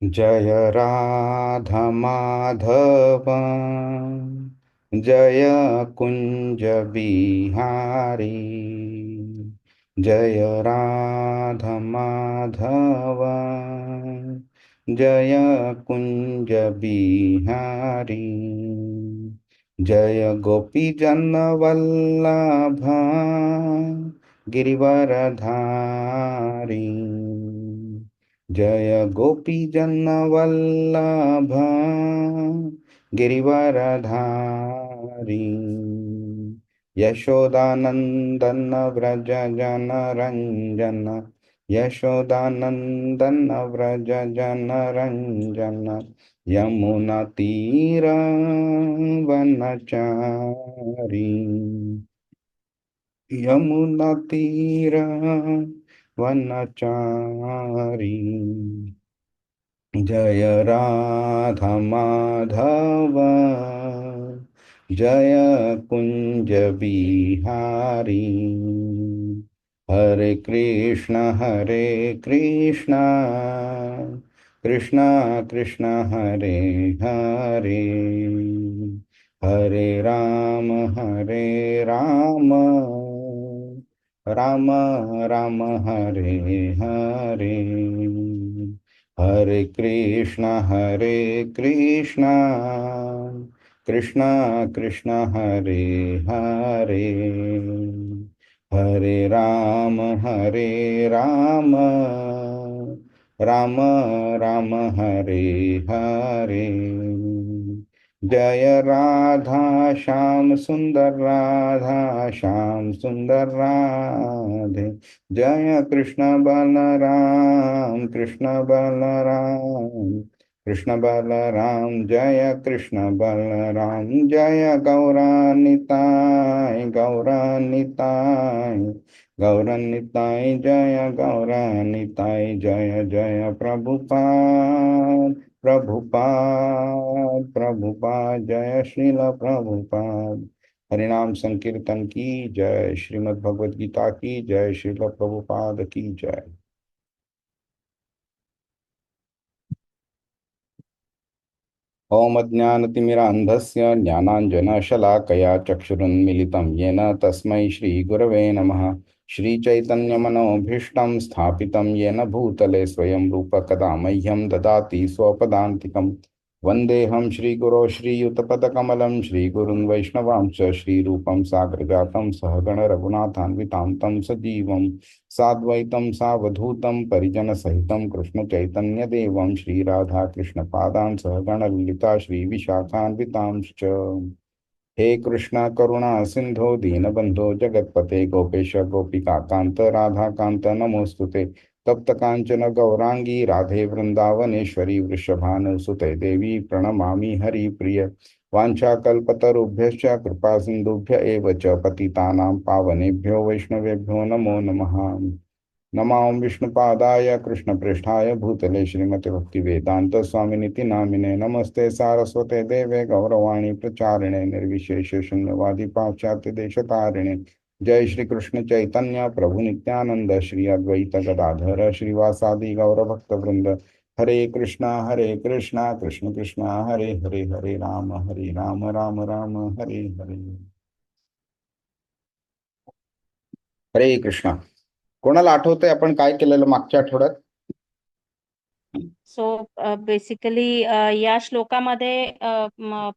जय राधा माधव, जय कुंज बिहारी। जय राधा माधव, जय कुंज बिहारी। जय गोपी जन वल्लभ गिरिवरधारी। जय गोपी जन वल्लभ गिरिवरधारी। यशोदानंदन व्रज जन रंजन, यशोदानंदन व्रज जन रंजन। यमुना तीर वनचारी, यमुना तीर वनचारी। जय राधा माधव, जय कुंज बिहारी। हरे कृष्ण कृष्ण कृष्ण हरे हरे, हरे राम राम राम हरे हरे। हरे कृष्ण कृष्ण कृष्ण हरे हरे, हरे राम राम राम हरे हरे। जय राधा श्याम सुंदर, राधा श्याम सुंदर राधे। जय कृष्ण बलराम, कृष्ण बलराम, कृष्ण बलराम। जय कृष्ण बलराम, जय गौरानिताय, गौरानिताय, गौरानिताय। जय गौरानिताय, जय जय प्रभुपाद, प्रभुपाद प्रभुपाद। जय श्रील प्रभुपाद। हरिनाम संकीर्तन की जय, श्रीमद् भगवद गीता की जय, श्रील प्रभुपाद की जय। ओम अज्ञानतिमिरान्धस्य ज्ञानाञ्जनशलाकया चक्षुरुन्मिलितं येन तस्मै श्रीगुरवे नमः। श्रीचैतन्यमनोभीष्टं स्थापितं येन भूतले स्वयं रूप कदा मह्यं ददाति स्वपदान्तिकम्। वन्देऽहं श्रीगुरो श्रीयुतपदकमलं, श्रीगुरुन् वैष्णवांश्च श्रीरूपं साग्रजातं सहगण रघुनाथान्वितां तं सजीवं साद्वैतं सावधूतं परिजनसहितं कृष्णचैतन्यदेवं श्रीराधाकृष्णपादान् सहगण ललिता श्रीविशाखान्वितांश्च। हे कृष्ण करुणा सिंधो दीनबंधो जगत्पते गोपेश गोपिका कांत राधा कांत नमोस्तुते। तप्त कांचन गौरांगी राधे वृंदावनेश्वरी वृषभानुसुते देवी प्रणमामि हरिप्रिय। वाञ्छाकल्पतरुभ्यश्च कृपा सिन्धुभ्य एव च पतितानां पावनेभ्यो वैष्णवेभ्यो नमो नमः। नमो विष्णुपादाय कृष्णप्रेष्ठाय भूतले श्रीमते भक्तिवेदांत स्वामिनिति नामिने नमस्ते सारस्वते देवे गौरवाणी प्रचारिणे निर्विशेष शून्यवादी पाश्चात्य देशतारिणे। जय श्री कृष्ण चैतन्य प्रभु नित्यानंद श्री अद्वैत गदाधर श्रीवासादि गौरभक्त वृंद। हरे कृष्णा कृष्ण कृष्ण हरे हरे, हरे राम राम राम हरे हरे। हरे कृष्णा। कोणाला आठवतंय आपण काय केलेलं मागच्या आठवड्यात? सो बेसिकली या श्लोकामध्ये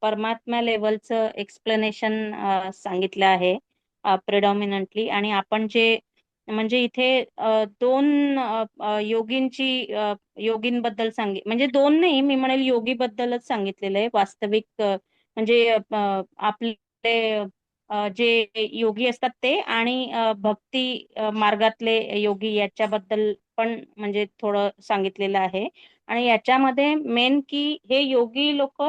परमात्मा लेवलचं एक्सप्लेनेशन सांगितलं आहे प्रिडॉमिनंटली. आणि आपण जे म्हणजे इथे दोन योगींची योगींबद्दल म्हणजे दोन नाही, मी म्हणेल योगीबद्दलच सांगितलेलं आहे. वास्तविक म्हणजे आपले जे योगी असतात ते, आणि भक्ती मार्गातले योगी याच्याबद्दल पण म्हणजे थोडं सांगितलेलं आहे. आणि याच्यामध्ये मेन की हे योगी लोक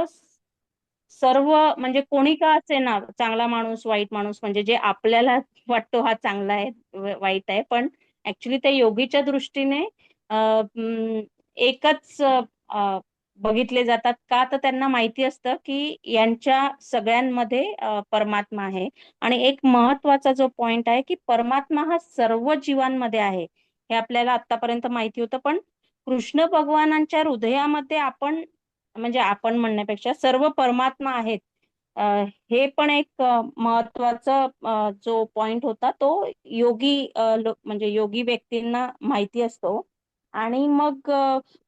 सर्व म्हणजे कोणी का असे ना, चांगला माणूस वाईट माणूस, म्हणजे जे आपल्याला वाटतो हा चांगला आहे वाईट आहे, पण ऍक्च्युली त्या योगीच्या दृष्टीने एकच बघितले जातात का, तर त्यांना माहिती असतं की यांच्या सगळ्यांमध्ये परमात्मा आहे. आणि एक महत्वाचा जो पॉइंट आहे की परमात्मा हा सर्व जीवांमध्ये आहे, हे आपल्याला आतापर्यंत माहिती होतं. पण कृष्ण भगवानांच्या हृदयामध्ये आपण, म्हणजे आपण म्हणण्यापेक्षा सर्व परमात्मा आहेत. अ, हे पण एक महत्वाचा जो पॉइंट होता तो योगी म्हणजे योगी व्यक्तींना माहिती असतो. आणि मग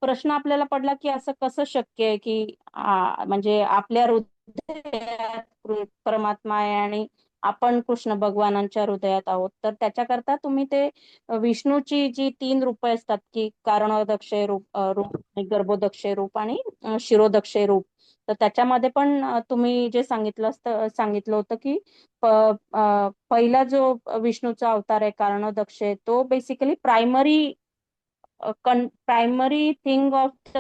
प्रश्न आपल्याला पडला की असं कसं शक्य आहे की म्हणजे आपल्या हृदयात परमात्मा आहे आणि आपण कृष्ण भगवानांच्या हृदयात आहोत. तर त्याच्याकरता तुम्ही ते विष्णूची जी 3 रूपं असतात की कारणोदक्षय रूप, गर्भोदक्षय रूप आणि शिरोदक्षय रूप. तर त्याच्यामध्ये पण तुम्ही जे सांगितलं होतं की पहिला जो विष्णूचा अवतार आहे कारणोदक्षय, तो basically primary thing of the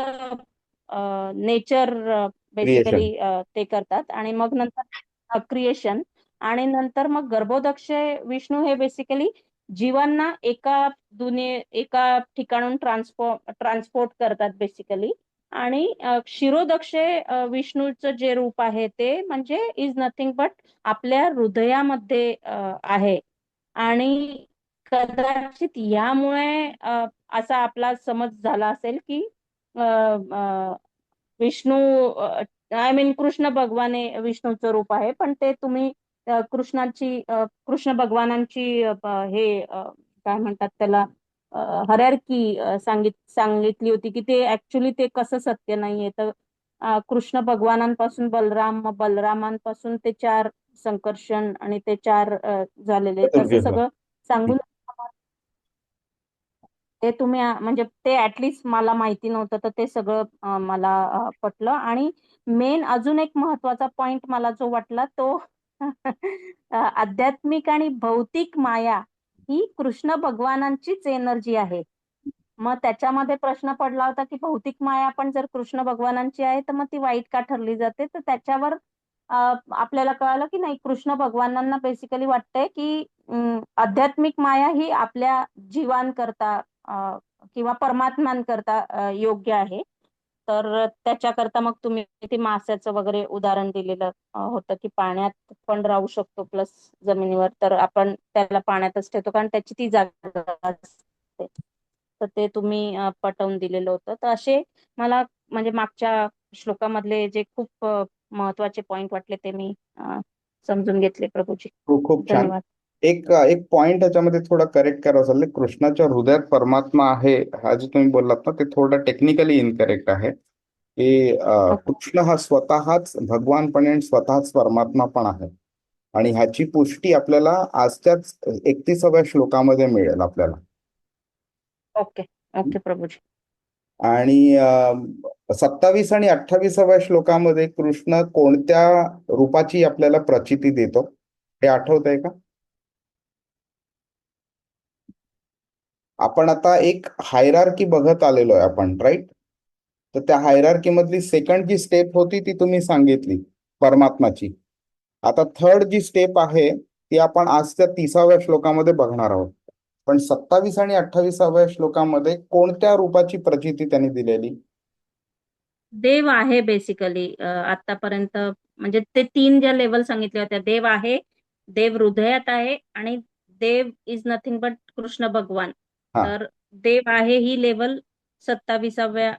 nature creation. Basically ते करतात. आणि मग नंतर क्रिएशन. आणि नंतर मग गर्भोदक्षय विष्णू हे बेसिकली जीवांना एका ठिकाणून ट्रान्सपोर्ट करतात बेसिकली. आणि क्षीरोदक्षय विष्णूचं जे रूप आहे ते म्हणजे इज नथिंग बट आपल्या हृदयामध्ये आहे. आणि कदाचित यामुळे असा आपला समज झाला असेल की अ, अ, विष्णू, आय मीन कृष्ण भगवान हे विष्णूचं रूप आहे. पण ते तुम्ही कृष्ण भगवानांची काय म्हणतात त्याला, हरॅर्की सांगितली होती की ते ऍक्च्युली ते कसं सत्य नाहीये. तर कृष्ण भगवानांपासून बलराम, मग बलरामांपासून ते 4 संकर्षण आणि ते 4 झालेले, तसं चतुर्युग. सगळं सांगून ते तुम्ही म्हणजे ते ऍटलिस्ट मला माहिती नव्हतं, तर ते सगळं मला पटलं. आणि मेन अजून एक महत्वाचा पॉइंट मला जो वाटला तो आध्यात्मिक आणि भौतिक माया ही कृष्ण भगवानांचीच एनर्जी आहे. मग त्याच्यामध्ये प्रश्न पडला होता की भौतिक माया पण जर कृष्ण भगवानांची आहे तर मग ती वाईट का ठरली जाते. तर त्याच्यावर आपल्याला कळालं की नाही, कृष्ण भगवानांना बेसिकली वाटतंय की आध्यात्मिक माया ही आपल्या जीवांकरता किंवा परमात्म्यांकरता योग्य आहे. तर त्याच्याकरता मग तुम्ही ते माश्याचं वगैरे उदाहरण दिलेलं होतं की पाण्यात पण राहू शकतो प्लस जमिनीवर. तर आपण त्याला पाण्यातच ठेवतो कारण त्याची ती जागा असते. तर ते तुम्ही पटवून दिलेलं होतं. तर असे मला म्हणजे मागच्या श्लोकामधले जे खूप महत्वाचे पॉइंट वाटले ते मी समजून घेतले प्रभूजी. खूप खूप छान. धन्यवाद. एक एक पॉइंट याच्यामध्ये थोडा करेक्ट करावं चाललंय. कृष्णाच्या हृदयात परमात्मा आहे हा जो तुम्ही बोललात ना, ते थोडं टेक्निकली इनकरेक्ट आहे. की ओके. कृष्ण हा स्वतःच भगवान पण आहे आणि स्वतःच परमात्मा पण आहे. आणि ह्याची पुष्टी आपल्याला आजच्याच 31व्या श्लोकामध्ये मिळेल आपल्याला. ओके. ओके प्रभूजी. आणि 27 आणि 28व्या श्लोकामध्ये कृष्ण कोणत्या रूपाची आपल्याला प्रचिती देतो हे आठवतंय का? आपण आता एक हायरार्की बघत आलेलो आहे आपण, राईट? तर त्या हायरार्की मधली सेकंड जी स्टेप होती ती तुम्ही सांगितली परमात्माची. आता थर्ड जी स्टेप आहे ती आपण आजच्या 30व्या श्लोकामध्ये बघणार आहोत. पण 27 आणि 28व्या श्लोकामध्ये कोणत्या रूपाची प्रचिती त्यांनी दिलेली? देव आहे बेसिकली आतापर्यंत. म्हणजे ते 3 ज्या लेवल सांगितल्या होत्या, देव आहे, देव हृदयात आहे आणि देव इज नथिंग बट कृष्ण भगवान. हा तर देव आहे ही लेवल 27व्या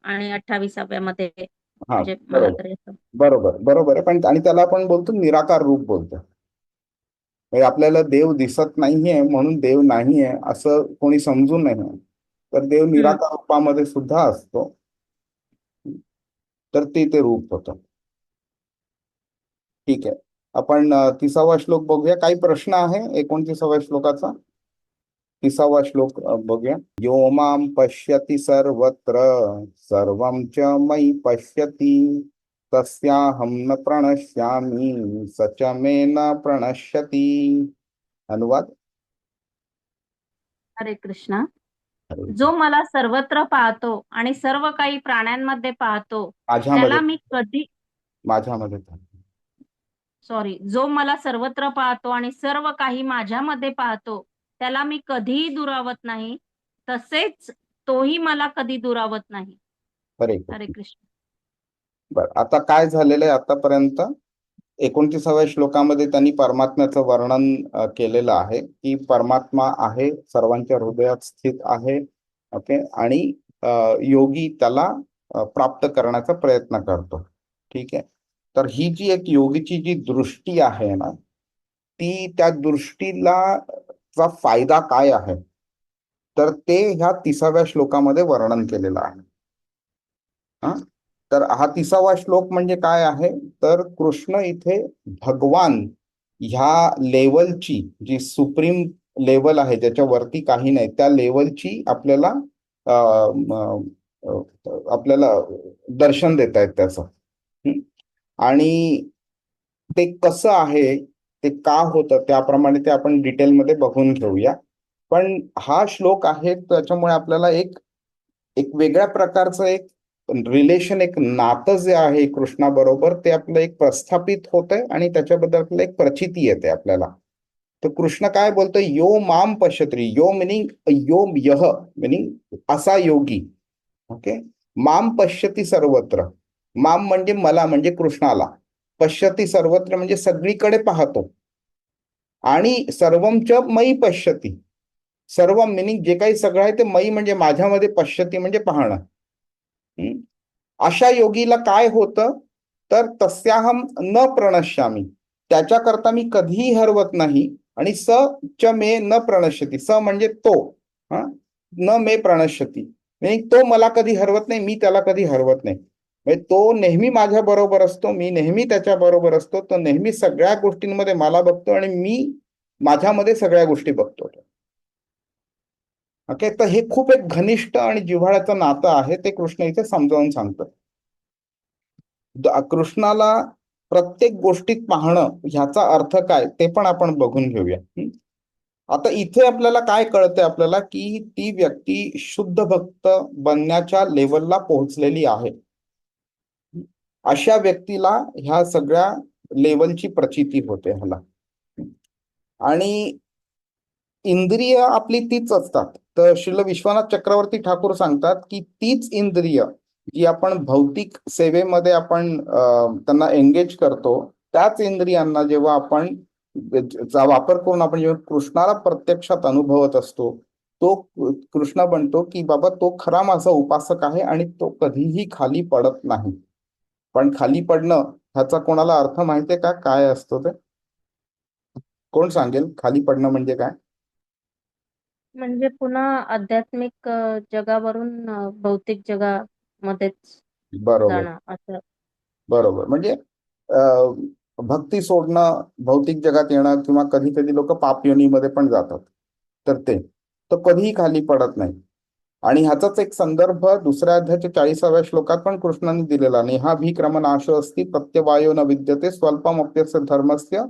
आणि 28व्या मध्ये हा, म्हणजे मला बरोबर तरी असं. बरोबर बरोबर आहे. पण आणि त्याला आपण बोलतो निराकार रूप बोलतो. म्हणजे आपल्याला देव दिसत नाहीये म्हणून देव नाहीये असं कोणी समजू नये. तर देव हम्म. निराकार रूपामध्ये सुद्धा असतो. तर ते रूप होतं. ठीक आहे. आपण 30वा श्लोक बघूया. काही प्रश्न आहे 29व्या श्लोकाचा? 30वा श्लोक बघूया. यो माम पश्यति सर्वत्र सर्वं च मयि पश्यति तस्याहं न प्रणश्यामि स च मे न प्रणश्यति. अनुवाद. हरे कृष्णा. जो मला सर्वत्र पाहतो आणि सर्व काही प्राण्यांमध्ये पाहतो माझ्यामध्ये त्याला मी कधी माझ्यामध्ये सॉरी, जो मला सर्वत्र पाहतो आणि सर्व काही माझ्यामध्ये पाहतो त्याला मी कधीही दुरावत नाही, तसेच तोही मला कधी दुरावत नाही. बरे. हरे कृष्ण. बरं, आता काय झालेलं आहे आतापर्यंत? 29व्या श्लोकामध्ये त्यांनी परमात्म्याचं वर्णन केलेलं आहे की परमात्मा आहे, सर्वांच्या हृदयात स्थित आहे. ओके. आणि योगी त्याला प्राप्त करण्याचा प्रयत्न करतो. ठीक आहे. तर ही जी एक योगीची जी दृष्टी आहे ना, ती त्या दृष्टीला चा फायदा काय आहे, तर ते ह्या 30व्या श्लोकामध्ये वर्णन केलेलं आहे. हा, तर हा 30वा श्लोक म्हणजे काय आहे, तर कृष्ण इथे भगवान ह्या लेवलची, जी सुप्रीम लेवल आहे ज्याच्यावरती काही नाही, त्या लेवलची आपल्याला आपल्याला दर्शन देत आहेत त्याचं. आणि ते कसं आहे, ते का होतं, त्याप्रमाणे ते आपण डिटेलमध्ये बघून घेऊया. पण हा श्लोक आहे त्याच्यामुळे आपल्याला एक एक वेगळ्या प्रकारचं एक रिलेशन, एक नातं जे आहे कृष्णाबरोबर, ते आपलं एक प्रस्थापित होतंय आणि त्याच्याबद्दल आपल्याला एक प्रचिती येते आपल्याला. तर कृष्ण काय बोलतोय, यो माम पश्यत्री, यो मिनिंग यो यह मिनिंग असा योगी. ओके. माम पश्यती सर्वत्र. माम म्हणजे मला, म्हणजे कृष्णाला. पश्यती सर्वत्र म्हणजे सगळीकडे पाहतो. आणि सर्वम च मयी पश्यती. सर्व मिनिंग जे काही सगळं आहे ते मयी म्हणजे माझ्यामध्ये, पश्यती म्हणजे पाहणं. हम्म. अशा योगीला काय होतं, तर तस्याहम न प्रणश्यामी, त्याच्याकरता मी कधीही हरवत नाही. आणि स च मे न प्रणश्यती, स म्हणजे तो, हा, न मे प्रणश्यती म्हणजे तो मला कधी हरवत नाही, मी त्याला कधी हरवत नाही. म्हणजे तो नेहमी माझ्या बरोबर असतो, मी नेहमी त्याच्या बरोबर असतो. तो नेहमी सगळ्या गोष्टींमध्ये मला बघतो आणि मी माझ्यामध्ये सगळ्या गोष्टी बघतो. ओके. तर हे खूप एक घनिष्ठ आणि जिव्हाळ्याचं नातं आहे, ते कृष्ण इथे समजावून सांगतं. कृष्णाला प्रत्येक गोष्टीत पाहणं ह्याचा अर्थ काय ते पण आपण बघून घेऊया. आता इथे आपल्याला काय कळतंय आपल्याला, की ती व्यक्ती शुद्ध भक्त बनण्याच्या लेवलला पोहोचलेली आहे. अशा व्यक्तीला ह्या सगळ्या लेवलची प्रचिती होते ह्याला. आणि इंद्रिय आपली तीच असतात. तर श्रील विश्वनाथ चक्रवर्ती ठाकूर सांगतात की तीच इंद्रिय जी आपण भौतिक सेवेमध्ये आपण त्यांना एंगेज करतो, त्याच इंद्रियांना जेव्हा आपण चा वापर करून आपण जेव्हा कृष्णाला प्रत्यक्षात अनुभवत असतो, तो कृष्ण बनतो की बाबा तो खरा माझा उपासक आहे आणि तो कधीही खाली पडत नाही. पण खाली पडणं ह्याचा कोणाला अर्थ माहितीये का, काय असतो ते? कोण सांगेल खाली पडणं म्हणजे काय? म्हणजे पुन्हा आध्यात्मिक जगावरून भौतिक जगामध्येच बरोबर. जाणं असं. बरोबर. म्हणजे अ, भक्ती सोडणं, भौतिक जगात येणं, किंवा कधी कधी लोक पाप योनीमध्ये पण जातात, तर ते तो कधीही खाली पडत नाही. आणि ह्याचाच एक संदर्भ दुसऱ्या अध्यायाच्या 40व्या श्लोकात पण कृष्णाने दिलेला, नेहा भीक्रमनाशो अस्ति प्रत्यवायो न विद्यते स्वल्पमप्यस्य धर्मस्य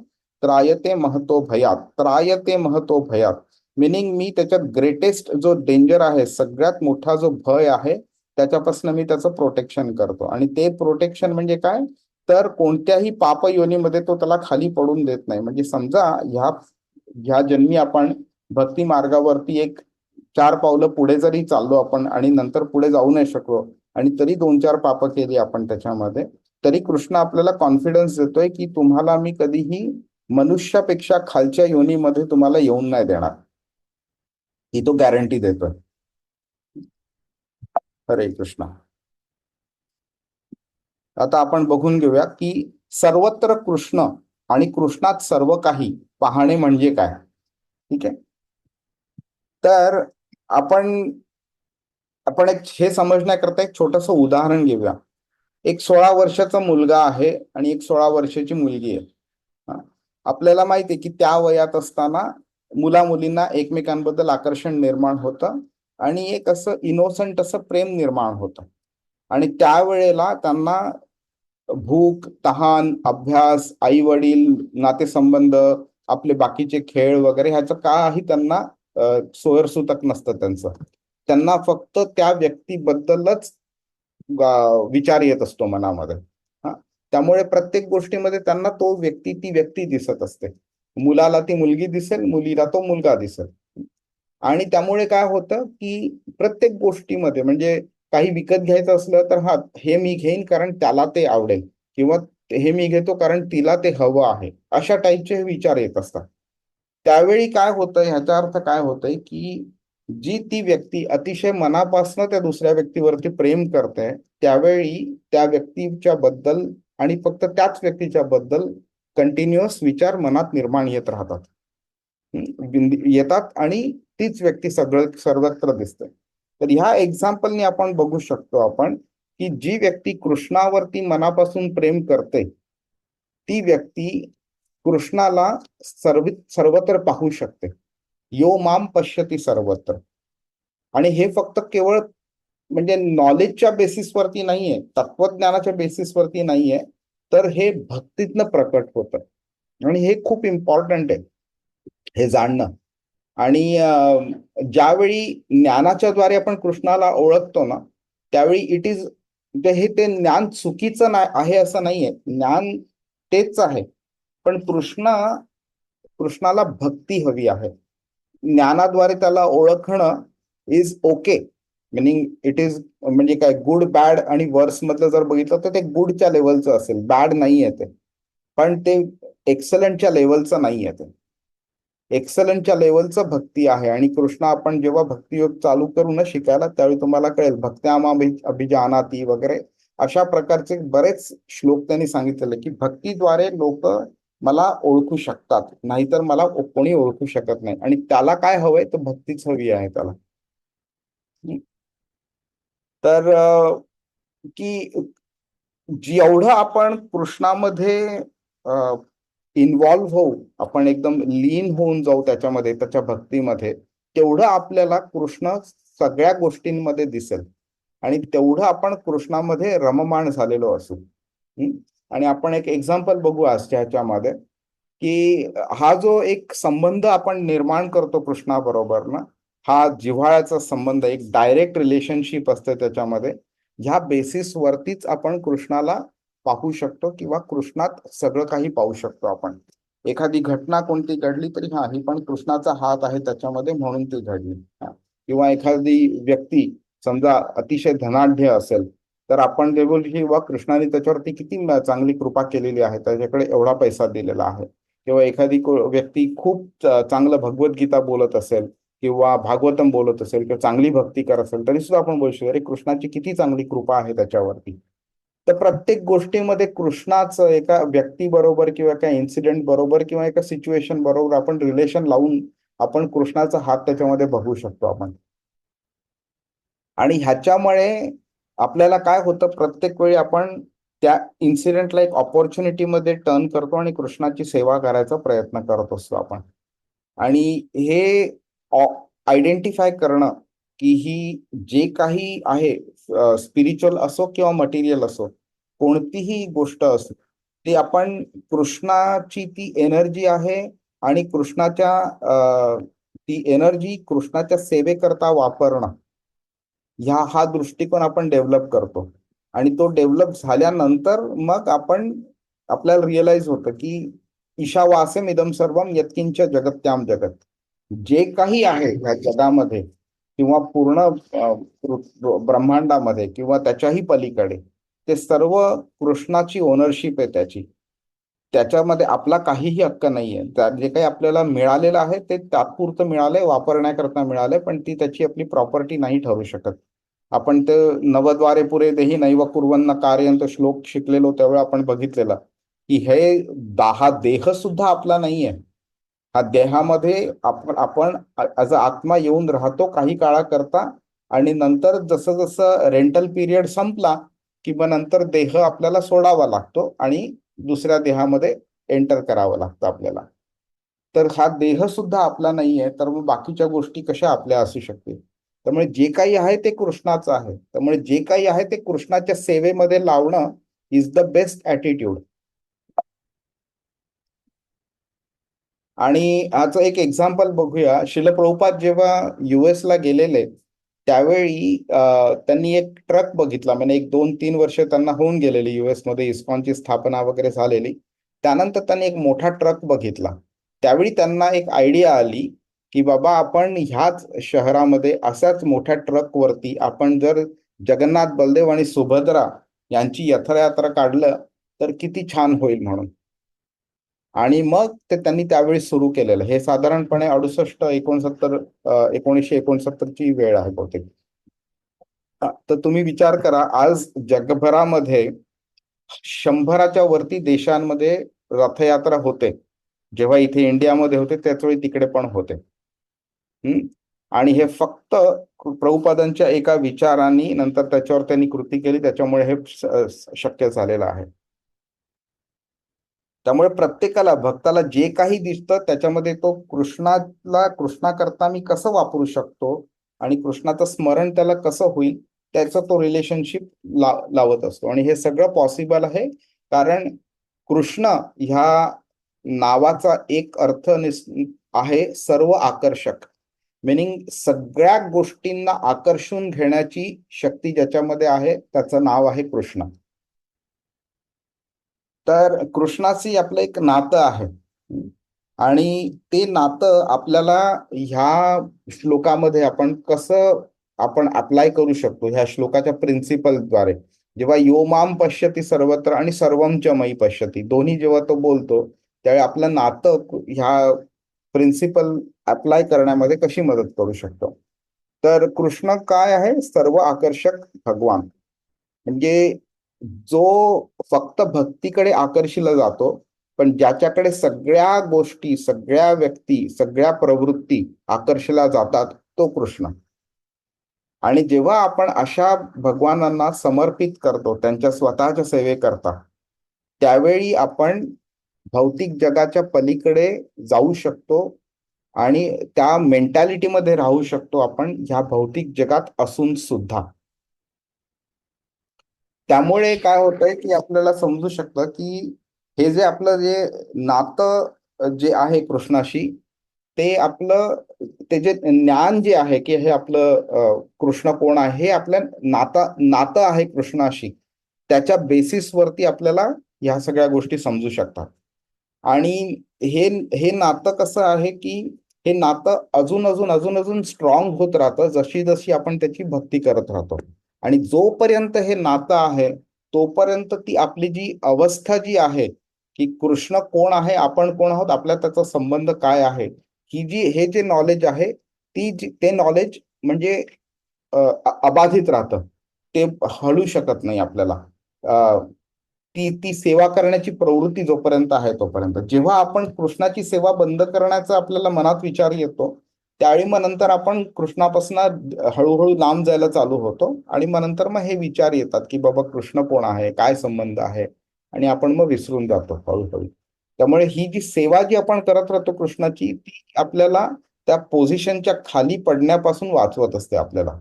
त्रायते महतो भयात. त्रायते महतो भयात मिनिंग मी त्याच्यात ग्रेटेस्ट जो डेंजर आहे, सगळ्यात मोठा जो भय आहे, त्याच्यापासून मी त्याचं प्रोटेक्शन करतो. आणि ते प्रोटेक्शन म्हणजे काय, तर कोणत्याही पाप योनीमध्ये तो त्याला खाली पडून देत नाही. म्हणजे समजा ह्या ह्या जन्मी आपण भक्ती मार्गावरती एक 4 पावलं पुढे जरी चाललो आपण आणि नंतर पुढे जाऊ नाही शकलो, आणि तरी 2-4 पाप केली आपण त्याच्यामध्ये, तरी कृष्ण आपल्याला कॉन्फिडन्स देतोय की तुम्हाला मी कधीही मनुष्यापेक्षा खालच्या योनीमध्ये तुम्हाला येऊन नाही देणार, ही तो गॅरंटी देतोय. हरे कृष्णा. आता आपण बघून घेऊया की सर्वत्र कृष्ण आणि कृष्णात सर्व काही पाहणे म्हणजे काय. ठीक आहे. तर आपण आपण एक हे समजण्याकरता एक छोटस उदाहरण घेऊया. एक 16 वर्षाचा मुलगा आहे आणि एक 16 वर्षाची मुलगी आहे. हा. आपल्याला माहिती आहे की त्या वयात असताना मुला मुलींना एकमेकांबद्दल आकर्षण निर्माण होतं आणि एक असं इनोसंट असं प्रेम निर्माण होतं. आणि त्यावेळेला त्यांना भूक, तहान, अभ्यास, आई वडील, नातेसंबंध, आपले बाकीचे खेळ वगैरे ह्याचं काही त्यांना सोयरसूतक नसतं त्यांचं. त्यांना फक्त त्या व्यक्तीबद्दलच विचार येत असतो मनामध्ये. हा. त्यामुळे प्रत्येक गोष्टीमध्ये त्यांना तो व्यक्ती, ती व्यक्ती दिसत असते. मुलाला ती मुलगी दिसेल, मुलीला तो मुलगा दिसेल. आणि त्यामुळे काय होतं की प्रत्येक गोष्टीमध्ये, म्हणजे काही विकत घ्यायचं असलं तर हा हे मी घेईन कारण त्याला ते आवडेल, किंवा हे मी घेतो कारण तिला ते हवं आहे, अशा टाईपचे हे विचार येत असतात. त्यावेळी काय होतं, ह्याचा अर्थ काय होतंय की जी ती व्यक्ती अतिशय मनापासून त्या दुसऱ्या व्यक्तीवरती प्रेम करते, त्यावेळी त्या व्यक्तीच्या बद्दल आणि फक्त त्याच व्यक्तीच्या बद्दल कंटिन्युअस विचार मनात निर्माण येत राहतात. येतात आणि तीच व्यक्ती सर्वत्र दिसते. तर ह्या एक्झाम्पलनी आपण बघू शकतो आपण की जी व्यक्ती कृष्णावरती मनापासून प्रेम करते, ती व्यक्ती कृष्णाला सर्वत्र पाहू शकते. यो माम पश्यती सर्वत्र. आणि हे फक्त केवळ म्हणजे नॉलेजच्या बेसिसवरती नाहीये, तत्वज्ञानाच्या बेसिसवरती नाहीये, तर हे भक्तीतनं प्रकट होतं. आणि हे खूप इम्पॉर्टंट आहे हे जाणणं. आणि ज्यावेळी ज्ञानाच्या द्वारे आपण कृष्णाला ओळखतो ना, त्यावेळी इट इज हे ते ज्ञान चुकीचं नाही आहे असं नाहीये, ज्ञान तेच आहे. पण कृष्णाला भक्ती हवी आहे. ज्ञानाद्वारे त्याला ओळखणं is okay, meaning it is म्हणजे काय गुड बॅड आणि वर्स मधलं जर बघितलं तर ते गुडच्या लेवलचं असेल, बॅड नाही आहे ते, पण ते एक्सलंटच्या लेवलचं नाही आहे. ते एक्सलंटच्या लेवलचं भक्ती आहे. आणि कृष्ण आपण जेव्हा भक्तियोग चालू करू ना शिकायला, त्यावेळी तुम्हाला कळेल भक्त्यामा अभिजानाती वगैरे अशा प्रकारचे बरेच श्लोक त्यांनी सांगितलेले की भक्तीद्वारे लोक मला ओळखू शकतात, नाहीतर मला कोणी ओळखू शकत नाही. आणि त्याला काय हवंय तर भक्तीच हवी आहे त्याला. तर की जेवढं आपण कृष्णामध्ये इन्व्हॉल्व्ह होऊ, आपण एकदम लीन होऊन जाऊ त्याच्यामध्ये, त्याच्या भक्तीमध्ये, तेवढं आपल्याला कृष्ण सगळ्या गोष्टींमध्ये दिसेल आणि तेवढं आपण कृष्णामध्ये रममाण झालेलो असू. आणि आपण एक एक्झाम्पल बघू आजच्या ह्याच्यामध्ये की हा जो एक संबंध आपण निर्माण करतो कृष्णाबरोबर ना, हा जिव्हाळ्याचा संबंध, एक डायरेक्ट रिलेशनशिप असते त्याच्यामध्ये. ह्या बेसिस वरतीच आपण कृष्णाला पाहू शकतो किंवा कृष्णात सगळं काही पाहू शकतो आपण. एखादी घटना कोणती घडली तरी हा ही पण कृष्णाचा हात आहे त्याच्यामध्ये म्हणून ती घडली. किंवा एखादी व्यक्ती समजा अतिशय धनाढ्य असेल तर आपण ते बोलू की वा कृष्णाने त्याच्यावरती किती चांगली कृपा केलेली आहे, त्याच्याकडे एवढा पैसा दिलेला आहे. किंवा एखादी व्यक्ती खूप चांगलं भगवद्गीता बोलत असेल किंवा भागवतम बोलत असेल किंवा चांगली भक्ती करत असेल तरी सुद्धा आपण बोलू शकतो अरे कृष्णाची किती चांगली कृपा आहे त्याच्यावरती. तर प्रत्येक गोष्टीमध्ये कृष्णाचं एका व्यक्ती बरोबर किंवा एका इन्सिडेंट बरोबर किंवा एका सिच्युएशन बरोबर आपण रिलेशन लावून आपण कृष्णाचा हात त्याच्यामध्ये बघू शकतो आपण. आणि ह्याच्यामुळे आपल्याला काय होतं, प्रत्येक वेळी आपण त्या इन्सिडेंटला एक ऑपॉर्च्युनिटीमध्ये टर्न करतो आणि कृष्णाची सेवा करायचा प्रयत्न करत असतो आपण. आणि हे आयडेंटिफाय करणं की ही जे काही आहे स्पिरिच्युअल असो किंवा मटेरियल असो, कोणतीही गोष्ट असो, ती आपण कृष्णाची ती एनर्जी आहे आणि ती एनर्जी कृष्णाच्या सेवेकरता वापरणं, हा दृष्टिकोन आपण डेव्हलप करतो. आणि तो डेव्हलप झाल्यानंतर मग आपल्याला रिअलाइज होतं की ईशावास्यम इदम सर्वम यत्किंच जगत्याम जगत. जे काही आहे ह्या जगामध्ये किंवा पूर्ण ब्रह्मांडामध्ये किंवा त्याच्याही पलीकडे, ते सर्व कृष्णाची ओनरशिप आहे त्याची. त्याच्यामध्ये आपला काहीही हक्क नाहीये. जे काही आपल्याला मिळालेलं आहे ते तात्पुरतं मिळालंय, वापरण्याकरता मिळालंय, पण ती त्याची आपली प्रॉपर्टी नाही ठरू शकत. आपण ते नवद्वारे पुरे देही नैव कुर्वन्न कार्यंत श्लोक शिकलेलो त्यावेळी आपण बघितलेला की हे हा देह सुद्धा आपला नाहीये. हा देहामध्ये आपण ॲज अ आत्मा येऊन राहतो काही काळाकरता आणि नंतर जसं जसं रेंटल पिरियड संपला की मग नंतर देह आपल्याला सोडावा लागतो आणि दुसऱ्या देहामध्ये एंटर करावं लागतं आपल्याला. तर हा देह सुद्धा आपला नाहीये, तर मग बाकीच्या गोष्टी कशा आपल्या असू शकतील. त्यामुळे जे काही आहे ते कृष्णाचं आहे. त्यामुळे जे काही आहे ते कृष्णाच्या सेवेमध्ये लावणं इज द बेस्ट ॲटिट्यूड. आणि याचं एक एक्झाम्पल बघूया. शिल प्रभुपाद जेव्हा US ला गेलेले त्यावेळी त्यांनी एक ट्रक बघितला. म्हणजे 1-2-3 वर्ष त्यांना होऊन गेलेली US मध्ये इस्कॉनची स्थापना वगैरे झालेली. त्यानंतर त्यांनी एक मोठा ट्रक बघितला. त्यावेळी त्यांना एक आयडिया आली की बाबा आपण ह्याच शहरामध्ये अशाच मोठ्या ट्रकवरती आपण जर जगन्नाथ, बलदेव आणि सुभद्रा यांची यात्रा काढलं तर किती छान होईल म्हणून. आणि मग ते त्यांनी त्यावेळी सुरू केलेलं. हे साधारणपणे 68-69 1969 ची वेळ आहे बहुतेक. तर तुम्ही विचार करा, आज जगभरामध्ये 100च्या वरती देशांमध्ये रथयात्रा होते. जेव्हा इथे इंडियामध्ये होते त्याचवेळी तिकडे पण होते. हम्म. आणि हे फक्त प्रभुपादांच्या एका विचारांनी, नंतर त्याच्यावर त्यांनी कृती केली, त्याच्यामुळे हे शक्य झालेलं आहे. त्यामुळे प्रत्येकाला, भक्ताला जे काही दिसतं त्याच्यामध्ये तो कृष्णाकरता मी कसं वापरू शकतो आणि कृष्णाचं स्मरण त्याला कसं होईल, त्याचं तो रिलेशनशिप लावत असतो. आणि हे सगळं पॉसिबल आहे कारण कृष्ण ह्या नावाचा एक अर्थ आहे सर्व आकर्षक. मिनिंग सगळ्या गोष्टींना आकर्षून घेण्याची शक्ती ज्याच्यामध्ये आहे त्याचं नाव आहे कृष्ण. तर कृष्णाशी आपलं एक नातं आहे आणि ते नातं आपल्याला ह्या श्लोकामध्ये आपण अप्लाय करू शकतो ह्या श्लोकाच्या प्रिन्सिपलद्वारे. जेव्हा यो माम पश्यती सर्वत्र आणि सर्वम च मयी पश्यती, दोन्ही जेव्हा तो बोलतो त्यावेळी आपलं नातं ह्या प्रिन्सिपल अप्लाय करण्यामध्ये कशी मदत करू शकतो. तर कृष्ण काय आहे? सर्व आकर्षक भगवान. म्हणजे जो फक्त भक्तीकडे आकर्षिला जातो, पण ज्याच्याकडे सगळ्या गोष्टी, सगळ्या व्यक्ती, सगळ्या प्रवृत्ती आकर्षिला जातात तो कृष्ण. आणि जेव्हा आपण अशा भगवानांना समर्पित करतो त्यांच्या स्वतःच्या सेवेकरता, त्यावेळी आपण भौतिक जगाच्या पलीकडे जाऊ शकतो आणि त्या मेंटॅलिटीमध्ये राहू शकतो आपण ह्या भौतिक जगात असून सुद्धा. त्यामुळे काय होतंय की आपल्याला समजू शकतं की हे जे आपलं जे नातं जे आहे कृष्णाशी, ते आपलं ते जे ज्ञान जे आहे की हे आपलं कृष्ण कोण आहे, हे आपल्या नातं आहे कृष्णाशी, त्याच्या बेसिसवरती आपल्याला ह्या सगळ्या गोष्टी समजू शकतात. आणि हे हे नातं कसं आहे की हे नातं अजून अजून अजून अजून स्ट्रॉंग होत राहतं जशी जशी आपण त्याची भक्ती करत राहतो. आणि जोपर्यंत हे नातं आहे तोपर्यंत ती आपली जी अवस्था जी आहे की कृष्ण कोण आहे, आपण कोण आहोत, आपल्या त्याचा संबंध काय आहे, हे जे नॉलेज आहे ते नॉलेज म्हणजे अबाधित राहतं. ते हळू शकत नाही आपल्याला. ती ती सेवा करण्याची प्रवृत्ती जोपर्यंत आहे तोपर्यंत. जेव्हा आपण कृष्णाची सेवा बंद करण्याचा आपल्याला मनात विचार येतो त्यावेळी मग नंतर आपण कृष्णापासून हळूहळू लांब जायला चालू होतो आणि मग नंतर मग हे विचार येतात की बाबा कृष्ण कोण आहे, काय संबंध आहे, आणि आपण मग विसरून जातो हळूहळू. त्यामुळे ही जी सेवा जी आपण करत राहतो कृष्णाची, ती आपल्याला त्या पोझिशनच्या खाली पडण्यापासून वाचवत असते आपल्याला.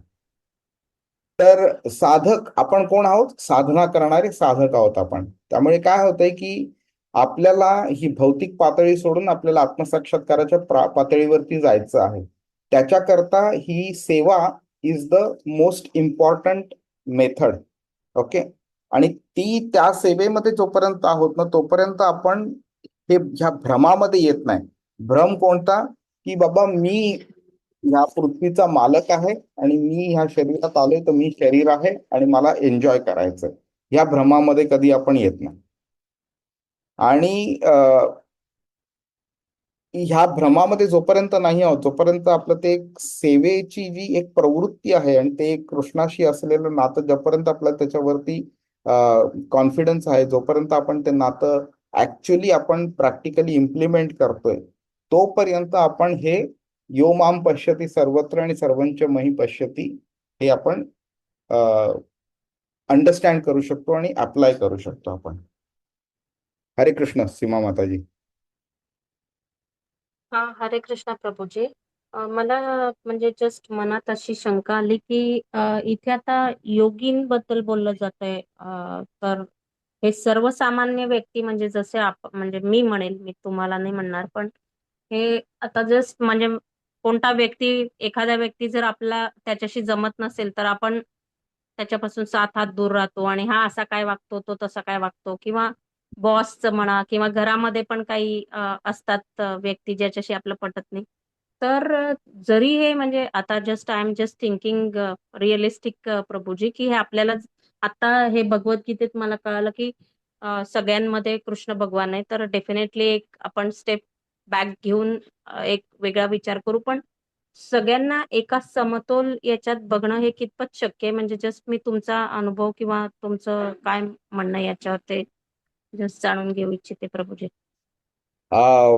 तर साधक आपण कोण आहोत? साधना करणारे साधक आहोत आपण. त्यामुळे काय होतंय की आपल्याला ही भौतिक पातळी सोडून आपल्याला आत्मसाक्षात्काराच्या पातळीवरती जायचं आहे. त्याच्याकरता ही सेवा is the most important method. Okay. आणि त्या सेवेमध्ये जोपर्यंत आहोत ना तोपर्यंत आपण ह्या भ्रमामध्ये येत नाही. भ्रम कोणता? की बाबा मी ह्या पृथ्वीचा मालक आहे आणि मी ह्या शरीरात आलोय तर मी शरीर आहे आणि मला एन्जॉय करायचंय, ह्या भ्रमामध्ये कधी आपण येत नाही. आणि ह्या भ्रमामध्ये जोपर्यंत नाही आहोत तोपर्यंत आपलं ते एक सेवेची जी एक प्रवृत्ती आहे आणि ते एक कृष्णाशी असलेलं नातं जोपर्यंत आपल्याला त्याच्यावरती कॉन्फिडन्स आहे, जोपर्यंत आपण ते नातं ऍक्च्युली आपण प्रॅक्टिकली इम्प्लिमेंट करतोय, तोपर्यंत आपण हे यो माम पश्यती सर्वत्र आणि सर्वंच मही पश्यती हे आपण अंडरस्टँड करू शकतो आणि अप्लाय करू शकतो आपण. हरे कृष्ण सीमा माताजी. हा, हरे कृष्णा प्रभूजी. मला म्हणजे जस्ट मनात अशी शंका आली की इथे आता योगींबद्दल बोललं जात आहे, तर हे सर्वसामान्य व्यक्ती म्हणजे जसे म्हणजे मी म्हणेल, मी तुम्हाला नाही म्हणणार, पण हे आता जस्ट म्हणजे एखादा व्यक्ती जर आपला त्याच्याशी जमत नसेल तर आपण त्याच्यापासून 7 हात दूर राहतो आणि हा असा काय वागतो, तो तसा काय वागतो, किंवा बॉसचं म्हणा किंवा घरामध्ये पण काही असतात व्यक्ती ज्याच्याशी आपलं पटत नाही. तर जरी हे म्हणजे आता I am just thinking realistic Prabhuji, की हे आपल्याला आता हे भगवद्गीतेत मला कळालं की सगळ्यांमध्ये कृष्ण भगवान आहे, तर डेफिनेटली एक आपण स्टेप बॅक घेऊन एक वेगळा विचार करू. पण सगळ्यांना एका समतोल याच्यात बघणं हे कितपत शक्य आहे? म्हणजे जस्ट मी तुमचा अनुभव किंवा तुमचं काय म्हणणं आहे याच्यावर ते जस्ट जाणून घेऊ इच्छिते प्रभूजी. अ,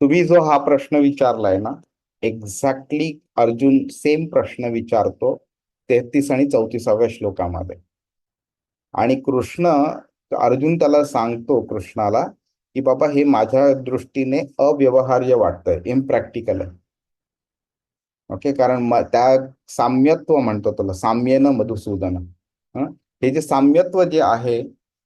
तुम्ही जो हा प्रश्न विचारलाय ना, एक्झॅक्टली अर्जुन सेम प्रश्न विचारतो 33 आणि 34व्या श्लोकामध्ये. आणि अर्जुन त्याला सांगतो कृष्णाला, की बाबा हे माझ्या दृष्टीने अव्यवहार्य वाटतंय, इम्प्रॅक्टिकल आहे. ओके, कारण त्या साम्यत्व म्हणतो त्याला, साम्येन मधुसूदन. हं? हे जे साम्यत्व जे आहे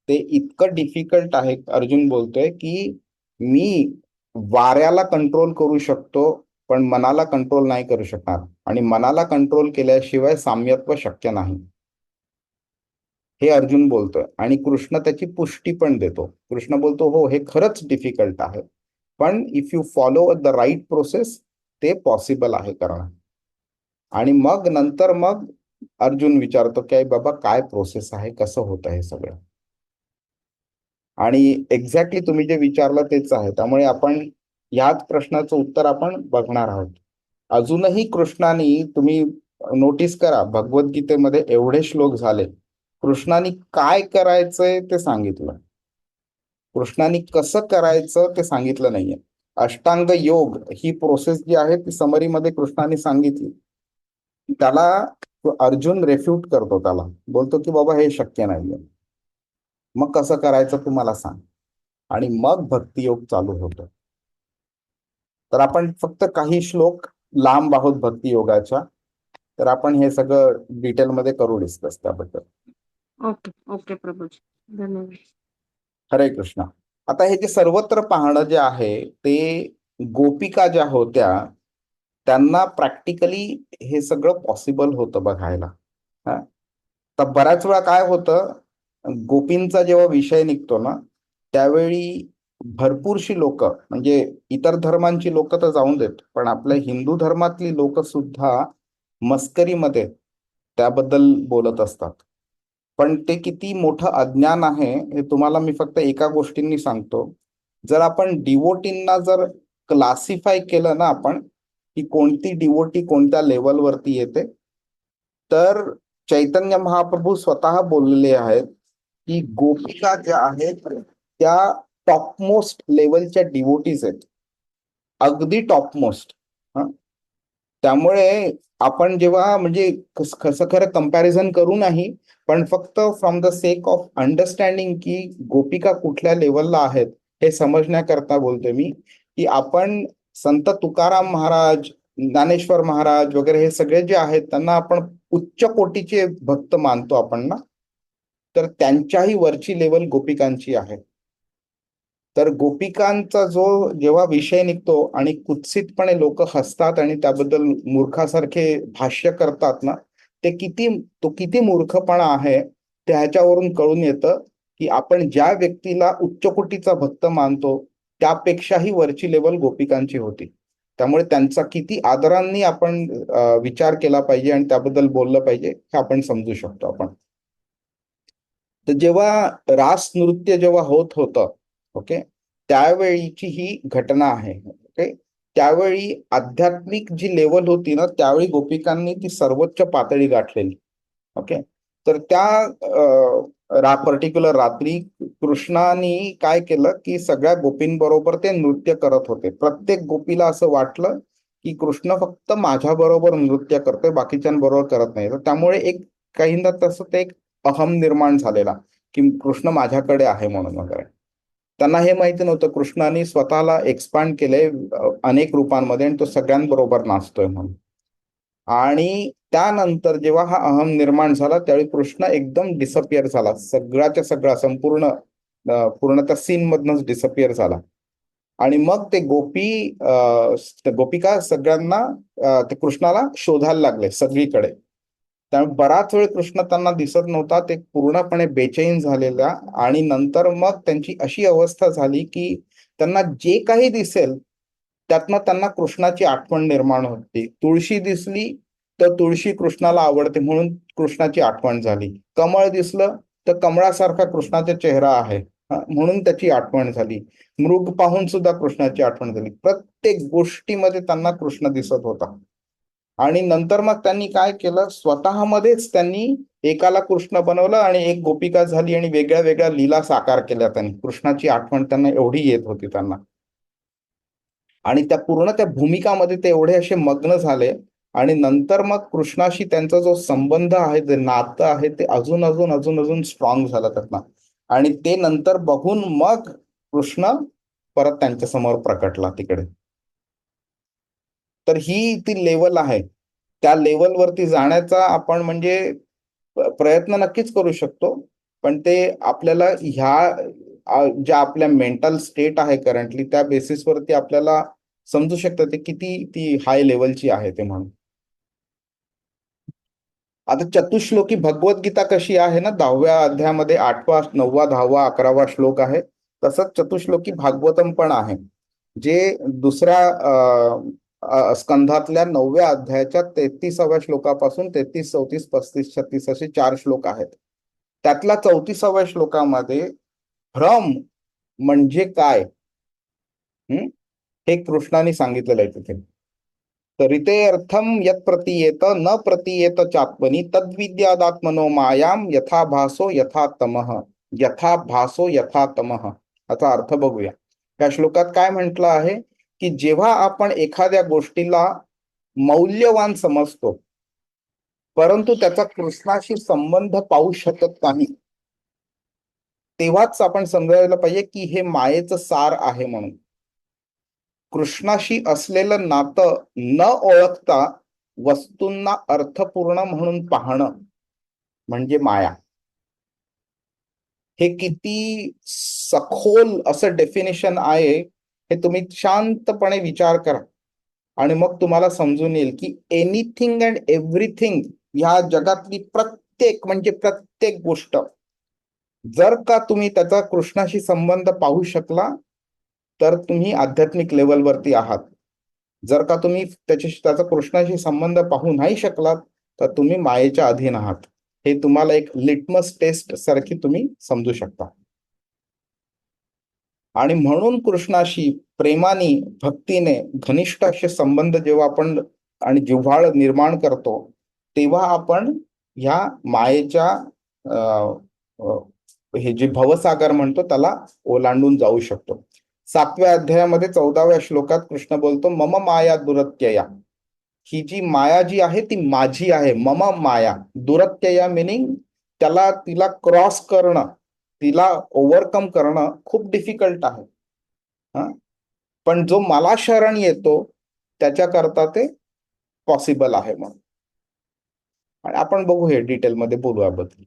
ते इतकं डिफिकल्ट आहे. अर्जुन बोलतोय की मी वाऱ्याला कंट्रोल करू शकतो, पण मनाला कंट्रोल नाही करू शकणार, आणि मनाला कंट्रोल केल्याशिवाय साम्यत्व शक्य नाही, हे अर्जुन बोलतोय. आणि कृष्ण त्याची पुष्टी पण देतो. कृष्ण बोलतो हो, हे खरंच डिफिकल्ट आहे, पण if you follow the right process ते पॉसिबल आहे करणं. आणि मग अर्जुन विचारतो की बाबा काय प्रोसेस आहे, कसं होतं हे सगळं. आणि एक्झॅक्टली तुम्ही जे विचारलं तेच आहे. त्यामुळे आपण याच प्रश्नाचं उत्तर आपण बघणार आहोत. अजूनही कृष्णाने, तुम्ही नोटीस करा, भगवद्गीतेमध्ये एवढे श्लोक झाले, कृष्णाने काय करायचंय ते सांगितलं, कृष्णाने कसं करायचं ते सांगितलं नाहीये. अष्टांग योग ही प्रोसेस जी आहे ती समरीमध्ये कृष्णाने सांगितली. त्याला अर्जुन रेफ्यूट करतो, त्याला बोलतो की बाबा हे शक्य नाहीये, मग कसं करायचं तू मला सांग. आणि मग भक्तियोग चालू होतो. तर आपण फक्त काही श्लोक लांब आहोत भक्तियोगाच्या, तर आपण हे सगळं डिटेलमध्ये करू डिस्कस त्याबद्दल. ओके ओके प्रभूजी, धन्यवाद. हरे कृष्ण. आता हे जे सर्वत्र पाहणं जे आहे ते गोपिका ज्या होत्या त्यांना प्रॅक्टिकली हे सगळं पॉसिबल होतं बघायला. हा. तर बऱ्याच वेळा काय होतं, गोपींचा जेव्हा विषय निघतो ना, त्यावेळी भरपूरशी लोक, म्हणजे इतर धर्मांची लोक तर जाऊन देत, पण आपल्या हिंदू धर्मातली लोक सुद्धा मस्करीमध्ये त्याबद्दल बोलत असतात. पण ते किती मोठं अज्ञान आहे हे तुम्हाला मी फक्त एका गोष्टींनी सांगतो. जर आपण डिवोटींना जर क्लासिफाय केलं ना आपण, की कोणती डिवोटी कोणत्या लेवलवरती येते, तर चैतन्य महाप्रभू स्वतः बोललेले आहेत की गोपिका ज्या आहेत त्या टॉपमोस्ट लेवलच्या डिवोटीज आहेत, अगदी टॉपमोस्ट. त्यामुळे आपण जेव्हा, म्हणजे कसं खरं कंपॅरिझन करू नाही, पण फक्त from the sake of understanding की गोपिका कुठल्या लेवलला आहेत हे समजण्याकरता बोलतोय मी, की आपण संत तुकाराम महाराज, ज्ञानेश्वर महाराज वगैरे हे सगळे जे आहेत त्यांना आपण उच्च कोटीचे भक्त मानतो आपण ना, तर त्यांच्याही वरची लेवल गोपिकांची आहे. तर गोपिकांचा जो जेव्हा विषय निघतो आणि कुत्सितपणे लोक हसतात आणि त्याबद्दल मूर्खासारखे भाष्य करतात ना, तो किती मूर्खपणा आहे ते ह्याच्यावरून कळून येतं की आपण ज्या व्यक्तीला उच्च कोटीचा भक्त मानतो त्यापेक्षाही वरची लेवल गोपिकांची होती. त्यामुळे त्यांचा किती आदरांनी आपण विचार केला पाहिजे आणि त्याबद्दल बोललं पाहिजे हे आपण समजू शकतो आपण. तर जेव्हा रास नृत्य जेव्हा होत होतं, ओके, त्यावेळीची ही घटना आहे. ओके, त्यावेळी आध्यात्मिक जी लेवल होती ना, त्यावेळी गोपिकांनी ती सर्वोच्च पातळी गाठलेली. ओके, तर त्या पर्टिक्युलर रात्री कृष्णाने काय केलं की सगळ्या गोपींबरोबर ते नृत्य करत होते. प्रत्येक गोपीला असं वाटलं की कृष्ण फक्त माझ्या बरोबर नृत्य करतोय, बाकीच्यांबरोबर करत नाही. तर त्यामुळे एक काहींदा तसं ते एक अहम निर्माण झालेला की कृष्ण माझ्याकडे आहे म्हणून वगैरे. त्यांना हे माहिती नव्हतं कृष्णाने स्वतःला एक्सपांड केले अनेक रूपांमध्ये आणि तो सगळ्यांबरोबर नाचतोय म्हणून. आणि त्यानंतर जेव्हा हा अहम निर्माण झाला त्यावेळी कृष्ण एकदम डिसअपिअर झाला, सगळ्याच्या सगळा पूर्ण त्या सीन मधनच डिसअपिअर झाला. आणि मग ते गोपिका सगळ्यांना ते कृष्णाला शोधायला लागले सगळीकडे. त्यामुळे बराच वेळ कृष्ण त्यांना दिसत नव्हता, ते पूर्णपणे बेचैन झालेल्या. आणि नंतर मग त्यांची अशी अवस्था झाली की त्यांना जे काही दिसेल त्यातनं त्यांना कृष्णाची आठवण निर्माण होती. तुळशी दिसली तर तुळशी कृष्णाला आवडते म्हणून कृष्णाची आठवण झाली. कमळ दिसलं तर कमळासारखा कृष्णाचा चेहरा आहे म्हणून त्याची आठवण झाली. मृग पाहून सुद्धा कृष्णाची आठवण झाली. प्रत्येक गोष्टीमध्ये त्यांना कृष्ण दिसत होता. आणि नंतर मग त्यांनी काय केलं, स्वतःमध्येच त्यांनी एकाला कृष्ण बनवलं आणि एक गोपिका झाली आणि वेगळ्या वेगळ्या लीला साकार केल्या त्यांनी. कृष्णाची आठवण त्यांना एवढी येत होती त्यांना. आणि त्या पूर्ण त्या भूमिकामध्ये ते एवढे असे मग्न झाले. आणि नंतर मग कृष्णाशी त्यांचा जो संबंध आहे, जे नातं आहे, ते अजून अजून अजून अजून स्ट्रॉंग झालं त्यांना. आणि ते नंतर बघून मग कृष्ण परत त्यांच्या समोर प्रकटला तिकडे. तर ही ती लेवल आहे. त्या लेवलवरती जाण्याचा आपण म्हणजे प्रयत्न नक्कीच करू शकतो. पण ते आपल्याला ज्या आपल्या मेंटल स्टेट आहे करंटली, त्या बेसिसवरती आपल्याला समजू शकतं ते किती ती हाय लेवलची आहे ते म्हणून. आता चतुश्लोकी भगवद्गीता कशी आहे ना, 10व्या अध्यायामध्ये 8वा 9वा 10वा 11वा श्लोक आहे, तसंच चतुश्लोकी भागवतम पण आहे, जे दुसऱ्या स्कंधातल्या 9व्या अध्यायाच्या 33व्या श्लोकापासून 33 34 35 36 असे 4 श्लोक आहेत. त्यातल्या 34व्या श्लोकामध्ये भ्रम म्हणजे काय हे कृष्णाने सांगितलेलं आहे तिथे. तरिते अर्थम यत् प्रतीयेत न प्रतीयेत चात्मनी तद्विद्यादात्मनो मायाम यथा भासो यथा तमः. यथा भासो यथा तमः याचा अर्थ बघूया. या श्लोकात काय म्हटलं आहे की जेव्हा आपण एखाद्या गोष्टीला मौल्यवान समजतो, परंतु त्याचा कृष्णाशी संबंध पाहू शकत नाही, तेव्हाच आपण समजायला पाहिजे की हे मायेचं सार आहे म्हणून. कृष्णाशी असलेलं नातं न ओळखता वस्तूंना अर्थपूर्ण म्हणून पाहणं म्हणजे माया. हे किती सखोल असं डेफिनेशन आहे हे तुम्ही शांतपणे विचार करा आणि मग तुम्हाला समजून येईल की एनिथिंग अँड एव्हरीथिंग, ह्या जगातली प्रत्येक म्हणजे प्रत्येक गोष्ट, जर का तुम्ही त्याचा कृष्णाशी संबंध पाहू शकला तर तुम्ही आध्यात्मिक लेवलवरती आहात. जर का तुम्ही त्याचा कृष्णाशी संबंध पाहू नाही शकलात तर तुम्ही मायेच्या अधीन आहात. हे तुम्हाला एक लिटमस टेस्ट सारखी तुम्ही समजू शकता. आणि म्हणून कृष्णाशी प्रेमाने भक्तीने घनिष्ठ असे संबंध जेव्हा आपण आणि जिव्हाळ निर्माण करतो, तेव्हा आपण ह्या मायेच्या हे जे भवसागर म्हणतो त्याला ओलांडून जाऊ शकतो. 7व्या अध्यायामध्ये 14व्या श्लोकात कृष्ण बोलतो मम माया दुरत्यया. ही जी माया जी आहे ती माझी आहे. मम माया दुरत्यया मिनिंग तिला क्रॉस करणं, तिला ओव्हरकम करणं खूप डिफिकल्ट आहे. पण जो मला शरण येतो त्याच्याकरता ते पॉसिबल आहे म्हणून. आणि आपण बघू हे डिटेलमध्ये बोलू याबद्दल.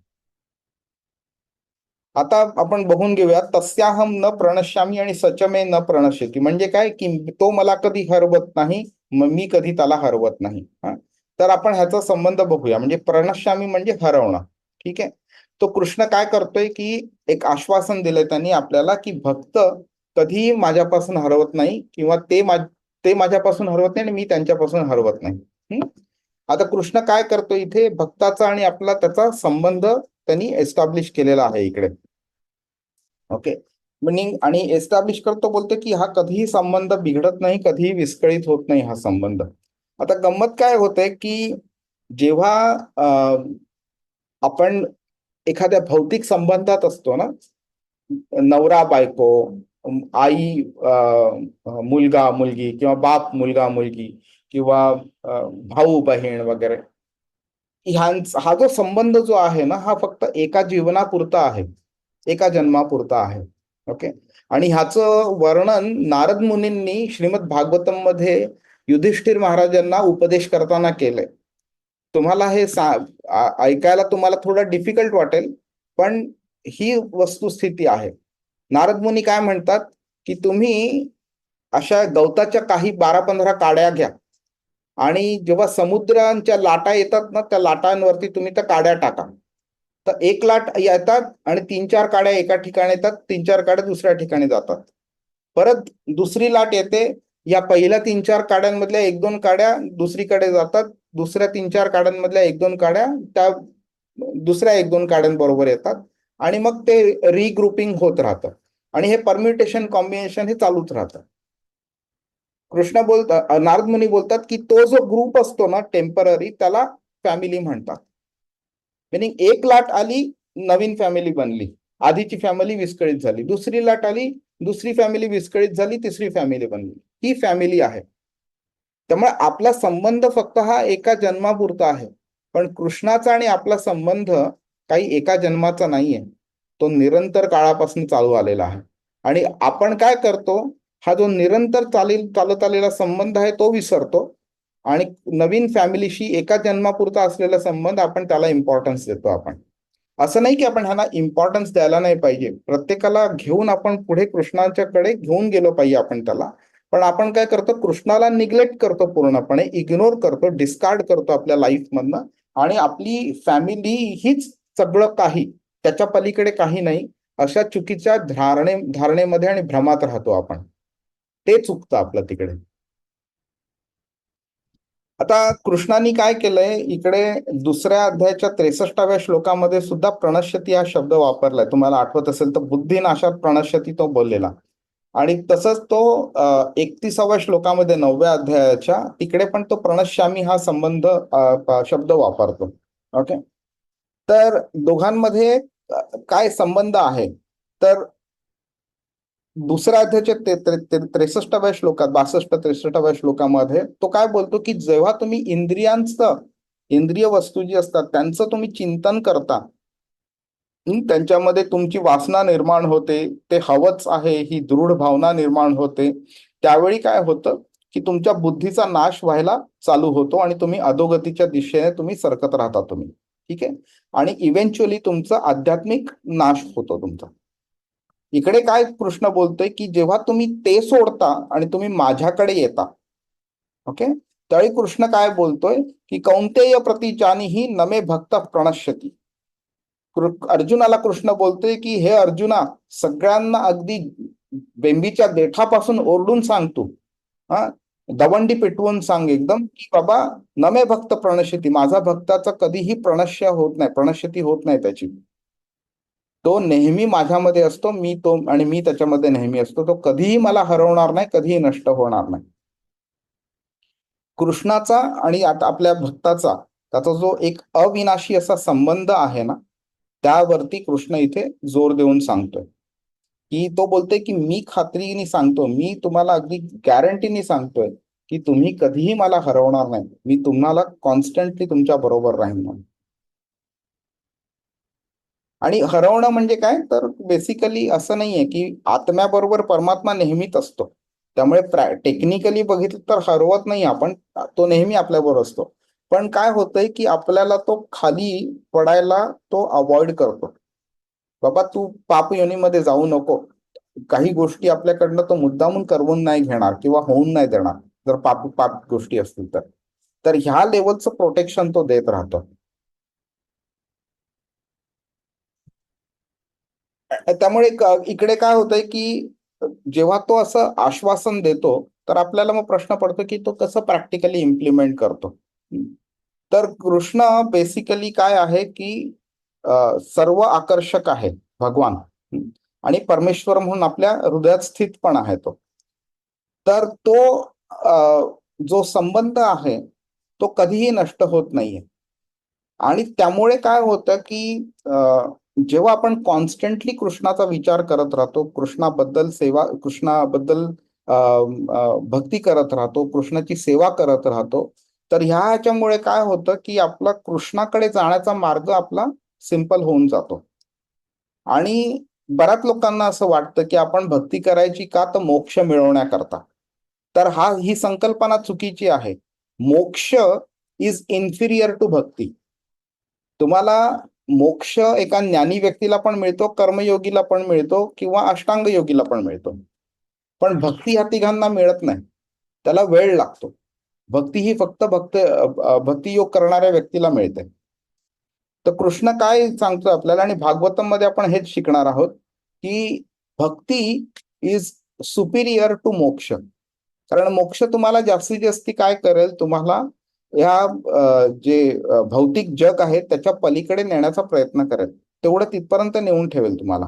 आता आपण बघून घेऊया तस्याहम न प्रणश्यामी आणि सचमे न प्रणश्यती. म्हणजे काय की तो मला कधी हरवत नाही, मग मी कधी त्याला हरवत नाही. तर आपण ह्याचा संबंध बघूया. म्हणजे प्रणश्यामी म्हणजे हरवणं. ठीक आहे. तो कृष्ण काय करतोय की एक आश्वासन दिलंय त्यांनी आपल्याला की भक्त कधीही माझ्यापासून हरवत नाही किंवा ते माझ्यापासून हरवत नाही आणि मी त्यांच्यापासून हरवत नाही. आता कृष्ण काय करतो इथे, भक्ताचा आणि आपला त्याचा संबंध त्यांनी एस्टॅब्लिश केलेला आहे इकडे. ओके. मिनिंग आणि एस्टॅब्लिश करतो बोलतो की हा कधीही संबंध बिघडत नाही, कधीही विस्कळीत होत नाही हा संबंध. आता गंमत काय होते की जेव्हा आपण एखाद्या भौतिक संबंधात असतो ना, नवरा बायको, आई मुलगा मुलगी किंवा बाप मुलगा मुलगी किंवा भाऊ बहीण वगैरे, हा जो संबंध जो आहे ना हा फक्त एका जीवनापुरता आहे, एका जन्मापुरता आहे. ओके. आणि ह्याचं वर्णन नारद मुनींनी श्रीमद भागवतम मध्ये युधिष्ठिर महाराजांना उपदेश करताना केलंय. तुम्हाला हे ऐकायला तुम्हाला थोडं डिफिकल्ट वाटेल, पण ही वस्तुस्थिती आहे. नारद मुनी काय म्हणतात की तुम्ही अशा गवताच्या काही 12-15 काड्या घ्या आणि जेव्हा समुद्रांच्या लाटा येतात ना त्या लाटांवरती तुम्ही त्या काड्या टाका. तर एक लाट येतात आणि 3-4 काड्या एका ठिकाणी येतात, 3-4 काड्या दुसऱ्या ठिकाणी जातात. परत दुसरी लाट येते, या पहिल्या 3-4 काड्यांमधल्या 1-2 काड्या दुसरीकडे जातात, दुसऱ्या 3-4 काड्यांमधल्या 1-2 काड्या त्या दुसऱ्या 1-2 काड्यांबरोबर येतात आणि मग ते रिग्रुपिंग होत राहतं आणि हे परम्युटेशन कॉम्बिनेशन हे चालूच राहतं. कृष्ण बोलतात, नारद मुनी बोलतात की तो जो ग्रुप असतो ना टेम्पररी, त्याला फॅमिली म्हणतात. मिनिंग एक लाट आली, नवीन फॅमिली बनली, आधीची फॅमिली विस्कळीत झाली, दुसरी लाट आली, दुसरी फॅमिली विस्कळीत झाली, तिसरी फॅमिली बनली, ही फॅमिली आहे. त्यामुळे आपला संबंध फक्त हा एका जन्मापुरता आहे, पण कृष्णाचा आणि आपला संबंध काही एका जन्माचा नाहीये, तो निरंतर काळापासून चालू आलेला आहे. आणि आपण काय करतो, हा जो निरंतर चालत आलेला संबंध आहे तो विसरतो आणि नवीन फॅमिलीशी एका जन्मापुरता असलेला संबंध आपण त्याला इम्पॉर्टन्स देतो. आपण असं नाही की आपण ह्यांना इम्पॉर्टन्स द्यायला नाही पाहिजे, प्रत्येकाला घेऊन आपण पुढे कृष्णाच्याकडे घेऊन गेलो पाहिजे आपण त्याला. पण आपण काय करतो, कृष्णाला निग्लेक्ट करतो, पूर्णपणे इग्नोर करतो, डिस्कार्ड करतो आपल्या लाईफमधनं, आणि आपली फॅमिली हीच सगळं काही, त्याच्या पलीकडे काही नाही, अशा चुकीच्या धारणेमध्ये आणि भ्रमात राहतो आपण. ते चुकतं आपलं तिकडे. आता कृष्णाने काय केलंय इकडे, दुसऱ्या अध्यायाच्या 63व्या श्लोकामध्ये सुद्धा प्रणश्यती हा शब्द वापरलाय. तुम्हाला आठवत असेल तर बुद्धिनाशात प्रणश्यती तो बोललेला. आणि तसंच तो 31व्या श्लोकामध्ये 9व्या अध्यायाच्या तिकडे पण तो प्रणश्यामी हा शब्द वापरतो. ओके, तर दोघांमध्ये काय संबंध आहे, तर दुसऱ्या अध्यायाच्या 63व्या श्लोकात, 62-63व्या श्लोकामध्ये तो काय बोलतो की जेव्हा तुम्ही इंद्रिय वस्तू जी असतात त्यांचं तुम्ही चिंतन करता, त्यांच्यामध्ये तुमची वासना निर्माण होते, ते हवंच आहे ही दृढ भावना निर्माण होते, त्यावेळी काय होतं की तुमच्या बुद्धीचा नाश व्हायला चालू होतो आणि तुम्ही अधोगतीच्या दिशेने तुम्ही सरकत राहता तुम्ही. ठीक आहे, आणि इव्हेंच्युअली तुमचा आध्यात्मिक नाश होतो तुमचा. इकडे काय कृष्ण बोलतोय की जेव्हा तुम्ही ते सोडता आणि तुम्ही माझ्याकडे येता, ओके, त्यावेळी कृष्ण काय बोलतोय की कौंतेय प्रति जानीहि नमे भक्त प्रणश्यती. अर्जुनाला कृष्ण बोलतोय की हे अर्जुना, सगळ्यांना अगदी बेंबीच्या देठापासून ओरडून सांग तू, हा, दवंडी पेटवून सांग एकदम की बाबा नमे भक्त प्रणश्यती, माझा भक्ताचा कधीही प्रणश्य होत नाही, प्रणश्यती होत नाही त्याची. तो नेहमी माझ्यामध्ये असतो, मी त्याच्यामध्ये नेहमी असतो, तो कधीही मला हरवणार नाही, कधीही नष्ट होणार नाही. कृष्णाचा आणि आता आपल्या भक्ताचा त्याचा जो एक अविनाशी असा संबंध आहे ना, त्यावरती कृष्ण इथे जोर देऊन सांगतोय की तो बोलतोय की मी खात्रीने सांगतो, मी तुम्हाला अगदी गॅरंटीने सांगतोय की तुम्ही कधीही मला हरवणार नाही, मी तुम्हाला कॉन्स्टंटली तुमच्या बरोबर राहीन म्हणून. आणि हरवणं म्हणजे काय, तर बेसिकली असं नाहीये की आत्म्याबरोबर परमात्मा नेहमीच असतो, त्यामुळे टेक्निकली बघितलं तर हरवत नाही आपण, तो नेहमी आपल्याबरोबर असतो. पण काय होतंय की आपल्याला तो खाली पडायला तो अवॉइड करतो. बाबा तू पाप योनीमध्ये जाऊ नको, काही गोष्टी आपल्याकडनं तो मुद्दामून करवून नाही घेणार किंवा होऊन नाही देणार, जर पाप पाप गोष्टी असतील तर ह्या लेवलचं प्रोटेक्शन तो देत राहतो. त्यामुळे इकडे काय होतंय की जेव्हा तो असं आश्वासन देतो तर आपल्याला मग प्रश्न पडतो की तो कसं प्रॅक्टिकली इम्प्लिमेंट करतो. तर कृष्ण बेसिकली काय आहे की सर्व आकर्षक आहे भगवान, आणि परमेश्वर म्हणून आपल्या हृदयात स्थित पण आहे तो. तर तो जो संबंध आहे तो कधीही नष्ट होत नाहीये. आणि त्यामुळे काय होतं की जेव्हा आपण कॉन्स्टंटली कृष्णाचा विचार करत राहतो, कृष्णाबद्दल भक्ती करत राहतो, कृष्णाची सेवा करत राहतो, तर ह्याच्यामुळे काय होतं की आपला कृष्णाकडे जाण्याचा मार्ग आपला सिंपल होऊन जातो. आणि बऱ्याच लोकांना असं वाटतं की आपण भक्ती करायची का, तर मोक्ष मिळवण्याकरता. तर ही संकल्पना चुकीची आहे. मोक्ष इज इन्फिरियर टू भक्ती. तुम्हाला मोक्ष एका ज्ञानी व्यक्तीला पण मिळतो, कर्मयोगीला पण मिळतो किंवा अष्टांग योगीला पण मिळतो, पण भक्ती ह्या तिघांना मिळत नाही, त्याला वेळ लागतो. भक्ती ही फक्त भक्तियोग करणाऱ्या व्यक्तीला मिळते. तर कृष्ण काय सांगतो आपल्याला, आणि भागवतम मध्ये आपण हेच शिकणार आहोत की भक्ती इज सुपिरियर टू मोक्ष. कारण मोक्ष तुम्हाला जास्तीत जास्ती काय करेल, तुम्हाला ह्या जे भौतिक जग आहे त्याच्या पलीकडे नेण्याचा प्रयत्न करेल. तेवढं तिथपर्यंत नेऊन ठेवेल तुम्हाला.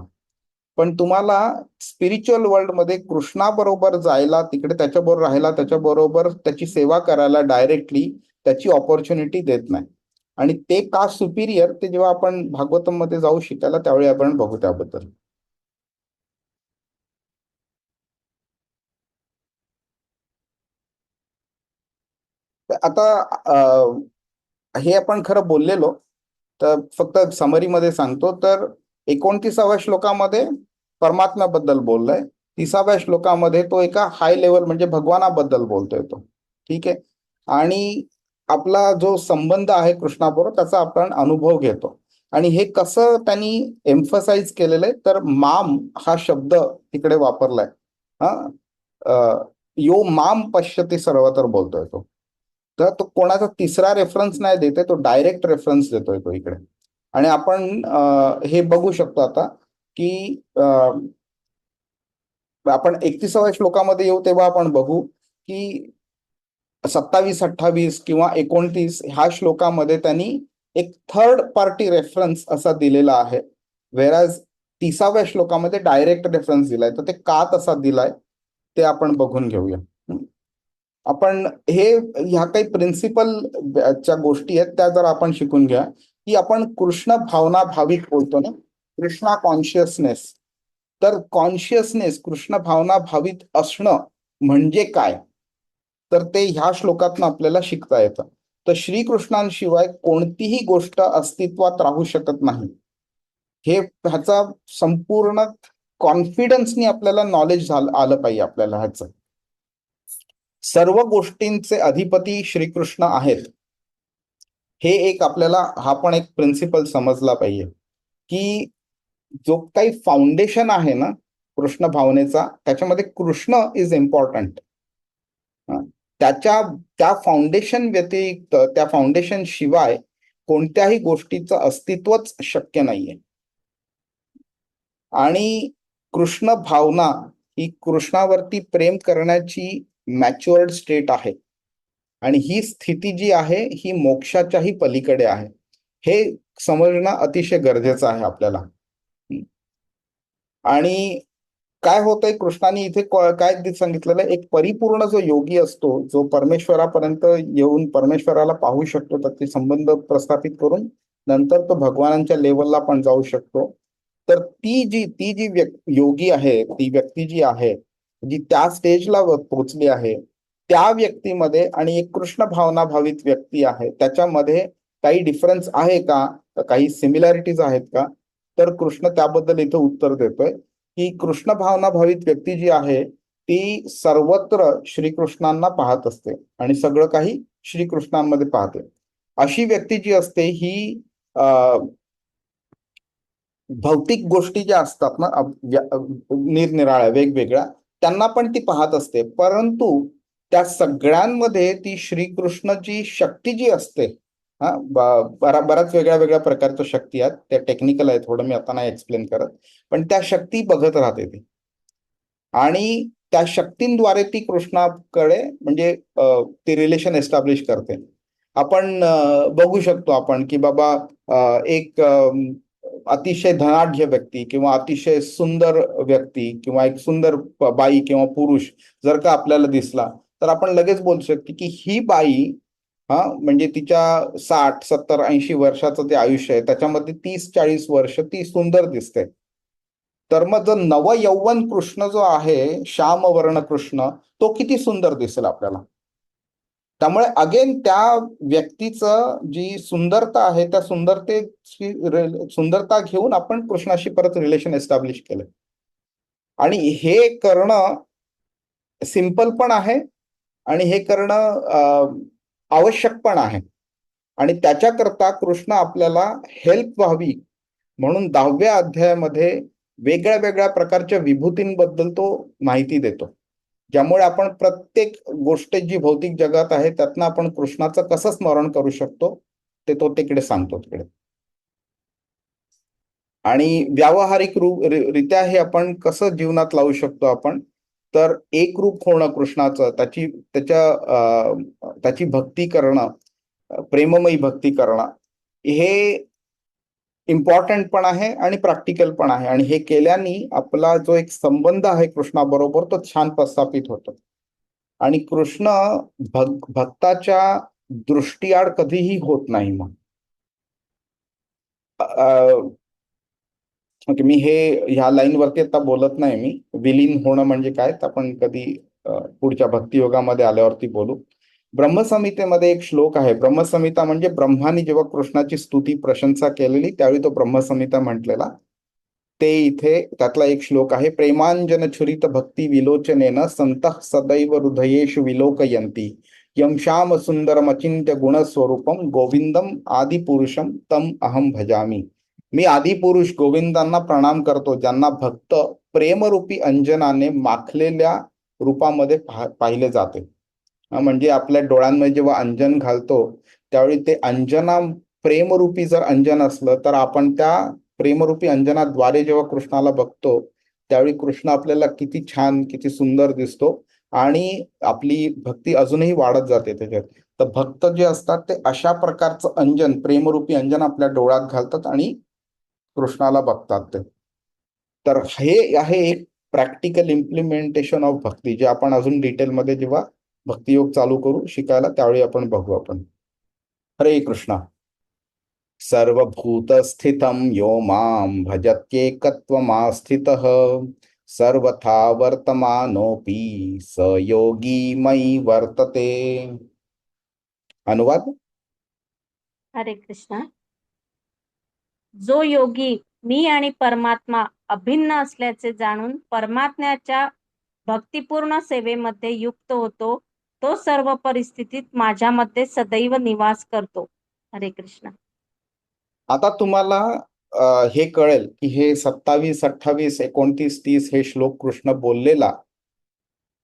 पण तुम्हाला स्पिरिच्युअल वर्ल्डमध्ये कृष्णाबरोबर जायला, तिकडे त्याच्याबरोबर राहायला, त्याच्याबरोबर त्याची सेवा करायला डायरेक्टली त्याची ऑपॉर्च्युनिटी देत नाही. आणि ते का सुपिरियर ते जेव्हा आपण भागवतम मध्ये जाऊ शिकायला त्यावेळी आपण बघू त्याबद्दल. तर आता हे आपण खरं बोललेलो, तर फक्त समरीमध्ये सांगतो. तर 29व्या श्लोकामध्ये परमात्म्याबद्दल बोललाय. 30व्या श्लोकामध्ये तो एका हाय लेवल म्हणजे भगवानाबद्दल बोलतोय तो. ठीक आहे. आणि आपला जो संबंध आहे कृष्णाबरोबर त्याचा आपण अनुभव घेतो. आणि हे कसं त्यांनी एम्फसाइज केलेलं आहे, तर माम हा शब्द तिकडे वापरलाय. हा यो माम पश्यती सर्वत्र बोलतोय तो. तर तो कोणाचा तिसरा रेफरन्स नाही देतोय, तो डायरेक्ट रेफरन्स देतोय तो इकडे. आणि आपण हे बघू शकतो आता की आपण 31व्या श्लोकामध्ये येऊ तेव्हा आपण बघू की 27, 28 किंवा 29 ह्या श्लोकामध्ये त्यांनी एक थर्ड पार्टी रेफरन्स असा दिलेला आहे. वेराज 30व्या श्लोकामध्ये डायरेक्ट रेफरन्स दिलाय. तर ते का तसा दिलाय ते आपण बघून घेऊया. आपण ह्या काही प्रिन्सिपल च्या गोष्टी आहेत त्या जर आपण शिकून घ्या की आपण कृष्ण भावना भाविक बोलतो ना, कृष्णा कॉन्शियसनेस. तर कॉन्शियसनेस कृष्ण भावना भावित असणं म्हणजे काय, तर ते ह्या श्लोकातनं आपल्याला शिकता येतं. तर श्रीकृष्णांशिवाय कोणतीही गोष्ट अस्तित्वात राहू शकत नाही, हे ह्याचा संपूर्ण कॉन्फिडन्सनी आपल्याला नॉलेज आलं पाहिजे आपल्याला. ह्याचं सर्व गोष्टींचे अधिपती श्रीकृष्ण आहेत, हे एक आपल्याला हा पण एक प्रिन्सिपल समजला पाहिजे की जो काही फाउंडेशन आहे ना कृष्ण भावनेचा, त्याच्यामध्ये कृष्ण इज इम्पॉर्टंट. त्या फाउंडेशन व्यतिरिक्त, त्या फाउंडेशन शिवाय कोणत्याही गोष्टीचं अस्तित्वच शक्य नाहीये. आणि कृष्ण भावना ही कृष्णावरती प्रेम करण्याची मॅच्युअर्ड स्टेट आहे. आणि ही स्थिती जी आहे ही मोक्षाच्याही पलीकडे आहे. हे समजणं अतिशय गरजेचं आहे आपल्याला. आणि काय होतंय, कृष्णाने इथे काय सांगितलेलं आहे, एक परिपूर्ण जो योगी असतो, जो परमेश्वरापर्यंत येऊन परमेश्वराला पाहू शकतो, त्याचे संबंध प्रस्थापित करून नंतर तो भगवानांच्या लेवलला पण जाऊ शकतो. तर ती जी योगी आहे, ती व्यक्ती जी आहे, जी त्या स्टेजला पोहोचली आहे, त्या व्यक्तीमध्ये आणि एक कृष्ण भावना भावित व्यक्ती आहे त्याच्यामध्ये काही डिफरन्स आहे का, काही सिमिलॅरिटीज आहेत का, तर कृष्ण त्याबद्दल इथं उत्तर देतोय की कृष्ण भावना भावित व्यक्ती जी आहे ती सर्वत्र श्रीकृष्णांना पाहत असते आणि सगळं काही श्रीकृष्णांमध्ये पाहते. अशी व्यक्ती जी असते ही भौतिक गोष्टी ज्या असतात ना निरनिराळ्या वेगवेगळ्या, त्यांना पण ती पाहत असते, परंतु त्या सगळ्यांमध्ये ती श्रीकृष्णची शक्ती जी असते, बऱ्याच वेगळ्या वेगळ्या प्रकारच्या शक्ती आहेत, त्या टेक्निकल आहे थोडं, मी आता नाही एक्सप्लेन करत, पण त्या शक्ती बघत राहते ती. आणि त्या शक्तींद्वारे ती कृष्णाकडे म्हणजे ती रिलेशन एस्टॅब्लिश करते. आपण बघू शकतो आपण की बाबा एक अतिशय धनाढ्य व्यक्ती किंवा अतिशय सुंदर व्यक्ती किंवा एक सुंदर बाई किंवा पुरुष जर का आपल्याला दिसला, तर आपण लगेच बोलू शकतो की ही बाई म्हणजे तिच्या 60, 70, 80 वर्षाचं ते आयुष्य आहे, त्याच्यामध्ये 30-40 वर्ष ती सुंदर दिसते. तर मग जो नव यौवन कृष्ण जो आहे, श्यामवर्ण कृष्ण, तो किती सुंदर दिसेल आपल्याला. त्यामुळे अगेन त्या व्यक्तीचं जी सुंदरता आहे त्या सुंदरता घेऊन आपण कृष्णाशी परत रिलेशन एस्टॅब्लिश केलं. आणि हे करणं सिंपल पण आहे आणि हे करणं आवश्यक पण आहे. आणि त्याच्याकरता कृष्ण आपल्याला हेल्प व्हावी म्हणून 10व्या अध्यायामध्ये वेगळ्या वेगळ्या प्रकारच्या विभूतींबद्दल तो माहिती देतो, ज्यामुळे आपण प्रत्येक गोष्ट जी भौतिक जगात आहे त्यातनं आपण कृष्णाचं कसं स्मरण करू शकतो ते तो तिकडे सांगतो तिकडे. आणि व्यावहारिक रित्या हे आपण कसं जीवनात लावू शकतो आपण, तर एकरूप होणं कृष्णाचं, त्याची भक्ती करणं, प्रेममयी भक्ती करणं, हे इम्पॉर्टंट पण आहे आणि प्रॅक्टिकल पण आहे, आणि हे केल्याने आपला जो एक संबंध आहे कृष्णाबरोबर तो छान प्रस्थापित होतो. आणि कृष्ण भक्ताच्या दृष्टीआड कधीही होत नाही. मग ओके, मी हे ह्या लाईनवरती आता बोलत नाही. मी विलीन होणं म्हणजे काय तर आपण कधी पुढच्या भक्तियोगामध्ये आल्यावरती बोलू. ब्रह्मसंहितेमध्ये एक श्लोक आहे. ब्रह्मसंहिता म्हणजे ब्रह्माने जेव्हा कृष्णाची स्तुती प्रशंसा केलेली त्यावेळी तो ब्रह्मसंहिता म्हटलेला. ते इथे त्यातला एक श्लोक आहे. प्रेमांजन छुरित भक्ती विलोचनेन संतः सदैव हृदयेषु विलोकयन्ति यं श्याम सुंदरम अचिंत्य गुणस्वरूपम गोविंदम आदिपुरुषम तम अहम भजामी. मी आदिपुरुष गोविंदांना प्रणाम करतो, ज्यांना भक्त प्रेमरूपी अंजनाने माखलेल्या रूपामध्ये पाहिले जाते. म्हणजे आपल्या डोळ्यांमध्ये जेव्हा अंजन घालतो त्यावेळी ते अंजना प्रेमरूपी जर अंजन असलं तर आपण त्या प्रेमरूपी अंजनाद्वारे जेव्हा कृष्णाला बघतो त्यावेळी कृष्ण आपल्याला किती छान किती सुंदर दिसतो आणि आपली भक्ती अजूनही वाढत जाते त्याच्यात. तर भक्त जे असतात ते अशा प्रकारचं अंजन, प्रेमरूपी अंजन आपल्या डोळ्यात घालतात आणि कृष्णाला बघतात ते. तर हे आहे एक प्रॅक्टिकल इम्प्लिमेंटेशन ऑफ भक्ती, जे आपण अजून डिटेलमध्ये जेव्हा भक्तियोग चालू करू शिकायला त्यावेळी आपण बघू. आपण हरे कृष्णा. सर्वभूतस्थितं यो मां भजत्येकत्वमास्थितः सर्वथा वर्तमानोऽपि स योगी मयि वर्तते. अनुवाद. हरे कृष्णा. जो योगी मी आणि परमात्मा अभिन्न असल्याचे जाणून परमात्म्याच्या भक्तिपूर्ण सेवेमध्ये युक्त होतो, तो सर्व परिस्थितीत माझ्यामध्ये सदैव निवास करतो. हरे कृष्ण. आता तुम्हाला हे कळेल की हे 27, 28, 29, 30 हे श्लोक कृष्ण बोललेला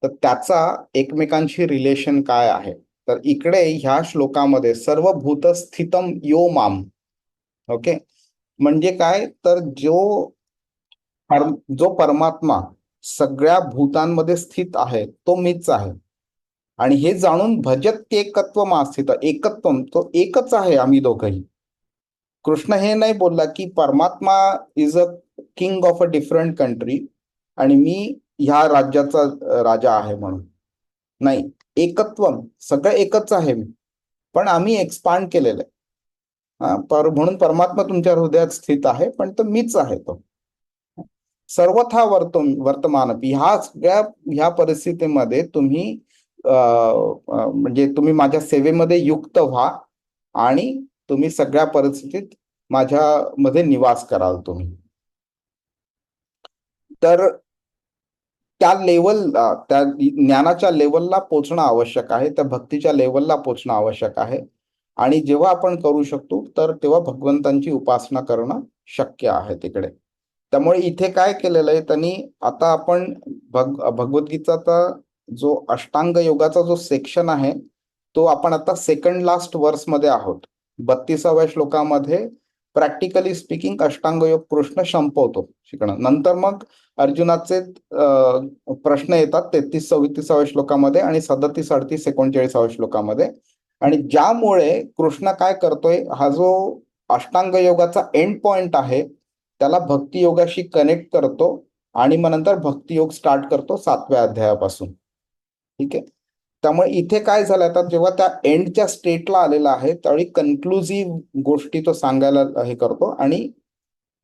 तर त्याचा एकमेकांशी रिलेशन काय आहे. तर इकडे ह्या श्लोकामध्ये सर्व भूत स्थितम यो माम. ओके, म्हणजे काय तर जो परमात्मा सगळ्या भूतांमध्ये स्थित आहे तो मीच आहे. आणि हे जाणून भजत एकत्व स्थित, एकत्व तो एकच आहे आम्ही दोघंही. कृष्ण हे नाही बोलला की परमात्मा is a king of a different country आणि मी ह्या राज्याचा राजा आहे म्हणून. नाही, एकत्व सगळं एकच आहे मी, पण आम्ही एक्सपांड केलेलं आहे. म्हणून परमात्मा तुमच्या हृदयात स्थित आहे, पण तो मीच आहे. तो सर्वथा वर्तमान ह्या परिस्थितीमध्ये तुम्ही म्हणजे तुम्ही माझ्या सेवेमध्ये युक्त व्हा आणि तुम्ही सगळ्या परिस्थितीत माझ्यामध्ये निवास कराल तुम्ही. तर त्या त्या ज्ञानाच्या लेवलला पोचणं आवश्यक आहे, त्या भक्तीच्या लेवलला पोचणं आवश्यक आहे. आणि जेव्हा आपण करू शकतो तर तेव्हा भगवंतांची उपासना करणं शक्य आहे तिकडे. त्यामुळे इथे काय केलेलं आहे त्यांनी, आता आपण भगवद्गीताचा जो अष्टांग योगाचा जो सेक्शन आहे तो आपण आता सेकंड लास्ट वर्स मध्ये आहोत. 32व्या श्लोकामध्ये प्रॅक्टिकली स्पीकिंग अष्टांग योग कृष्ण संपवतो शिकणं. नंतर मग अर्जुनाचे प्रश्न येतात 33, 34व्या श्लोकामध्ये आणि 37, 38, 39व्या श्लोकामध्ये. आणि ज्यामुळे कृष्ण काय करतोय, हा जो अष्टांग योगाचा एंड पॉइंट आहे त्याला भक्ती योगाशी कनेक्ट करतो आणि मग नंतर भक्ती योग स्टार्ट करतो 7व्या अध्यायापासून. ठीक आहे. त्यामुळे इथे काय झालं, आता जेव्हा त्या एंडच्या स्टेटला आलेला आहे त्यावेळी कन्क्लुझिव्ह गोष्टी तो सांगायला हे करतो आणि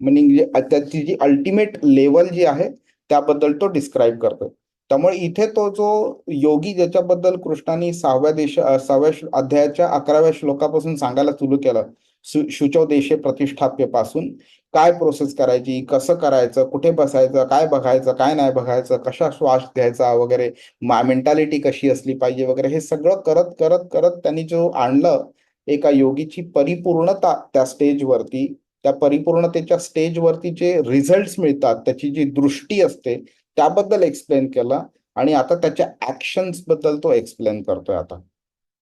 म्हणजे त्याची जी अल्टिमेट लेवल जी आहे त्याबद्दल तो डिस्क्राईब करतो. त्यामुळे इथे तो जो योगी ज्याच्याबद्दल कृष्णाने 6व्या अध्यायाच्या 11व्या श्लोकापासून सांगायला सुरू केलं, शुचो देशे प्रतिष्ठाप्य पासून काय प्रोसेस करायची, कसं करायचं, कुठे बसायचं, काय बघायचं, काय नाही बघायचं, कशा श्वास घ्यायचा वगैरे, मेंटॅलिटी कशी असली पाहिजे वगैरे, हे सगळं करत करत करत त्यांनी जो आणलं एका योगीची परिपूर्णता त्या स्टेजवरती, त्या परिपूर्णतेच्या स्टेजवरती जे रिझल्ट्स मिळतात, त्याची जी दृष्टी असते त्याबद्दल एक्सप्लेन केलं. आणि आता त्याच्या ऍक्शन्स बद्दल तो एक्सप्लेन करतोय आता.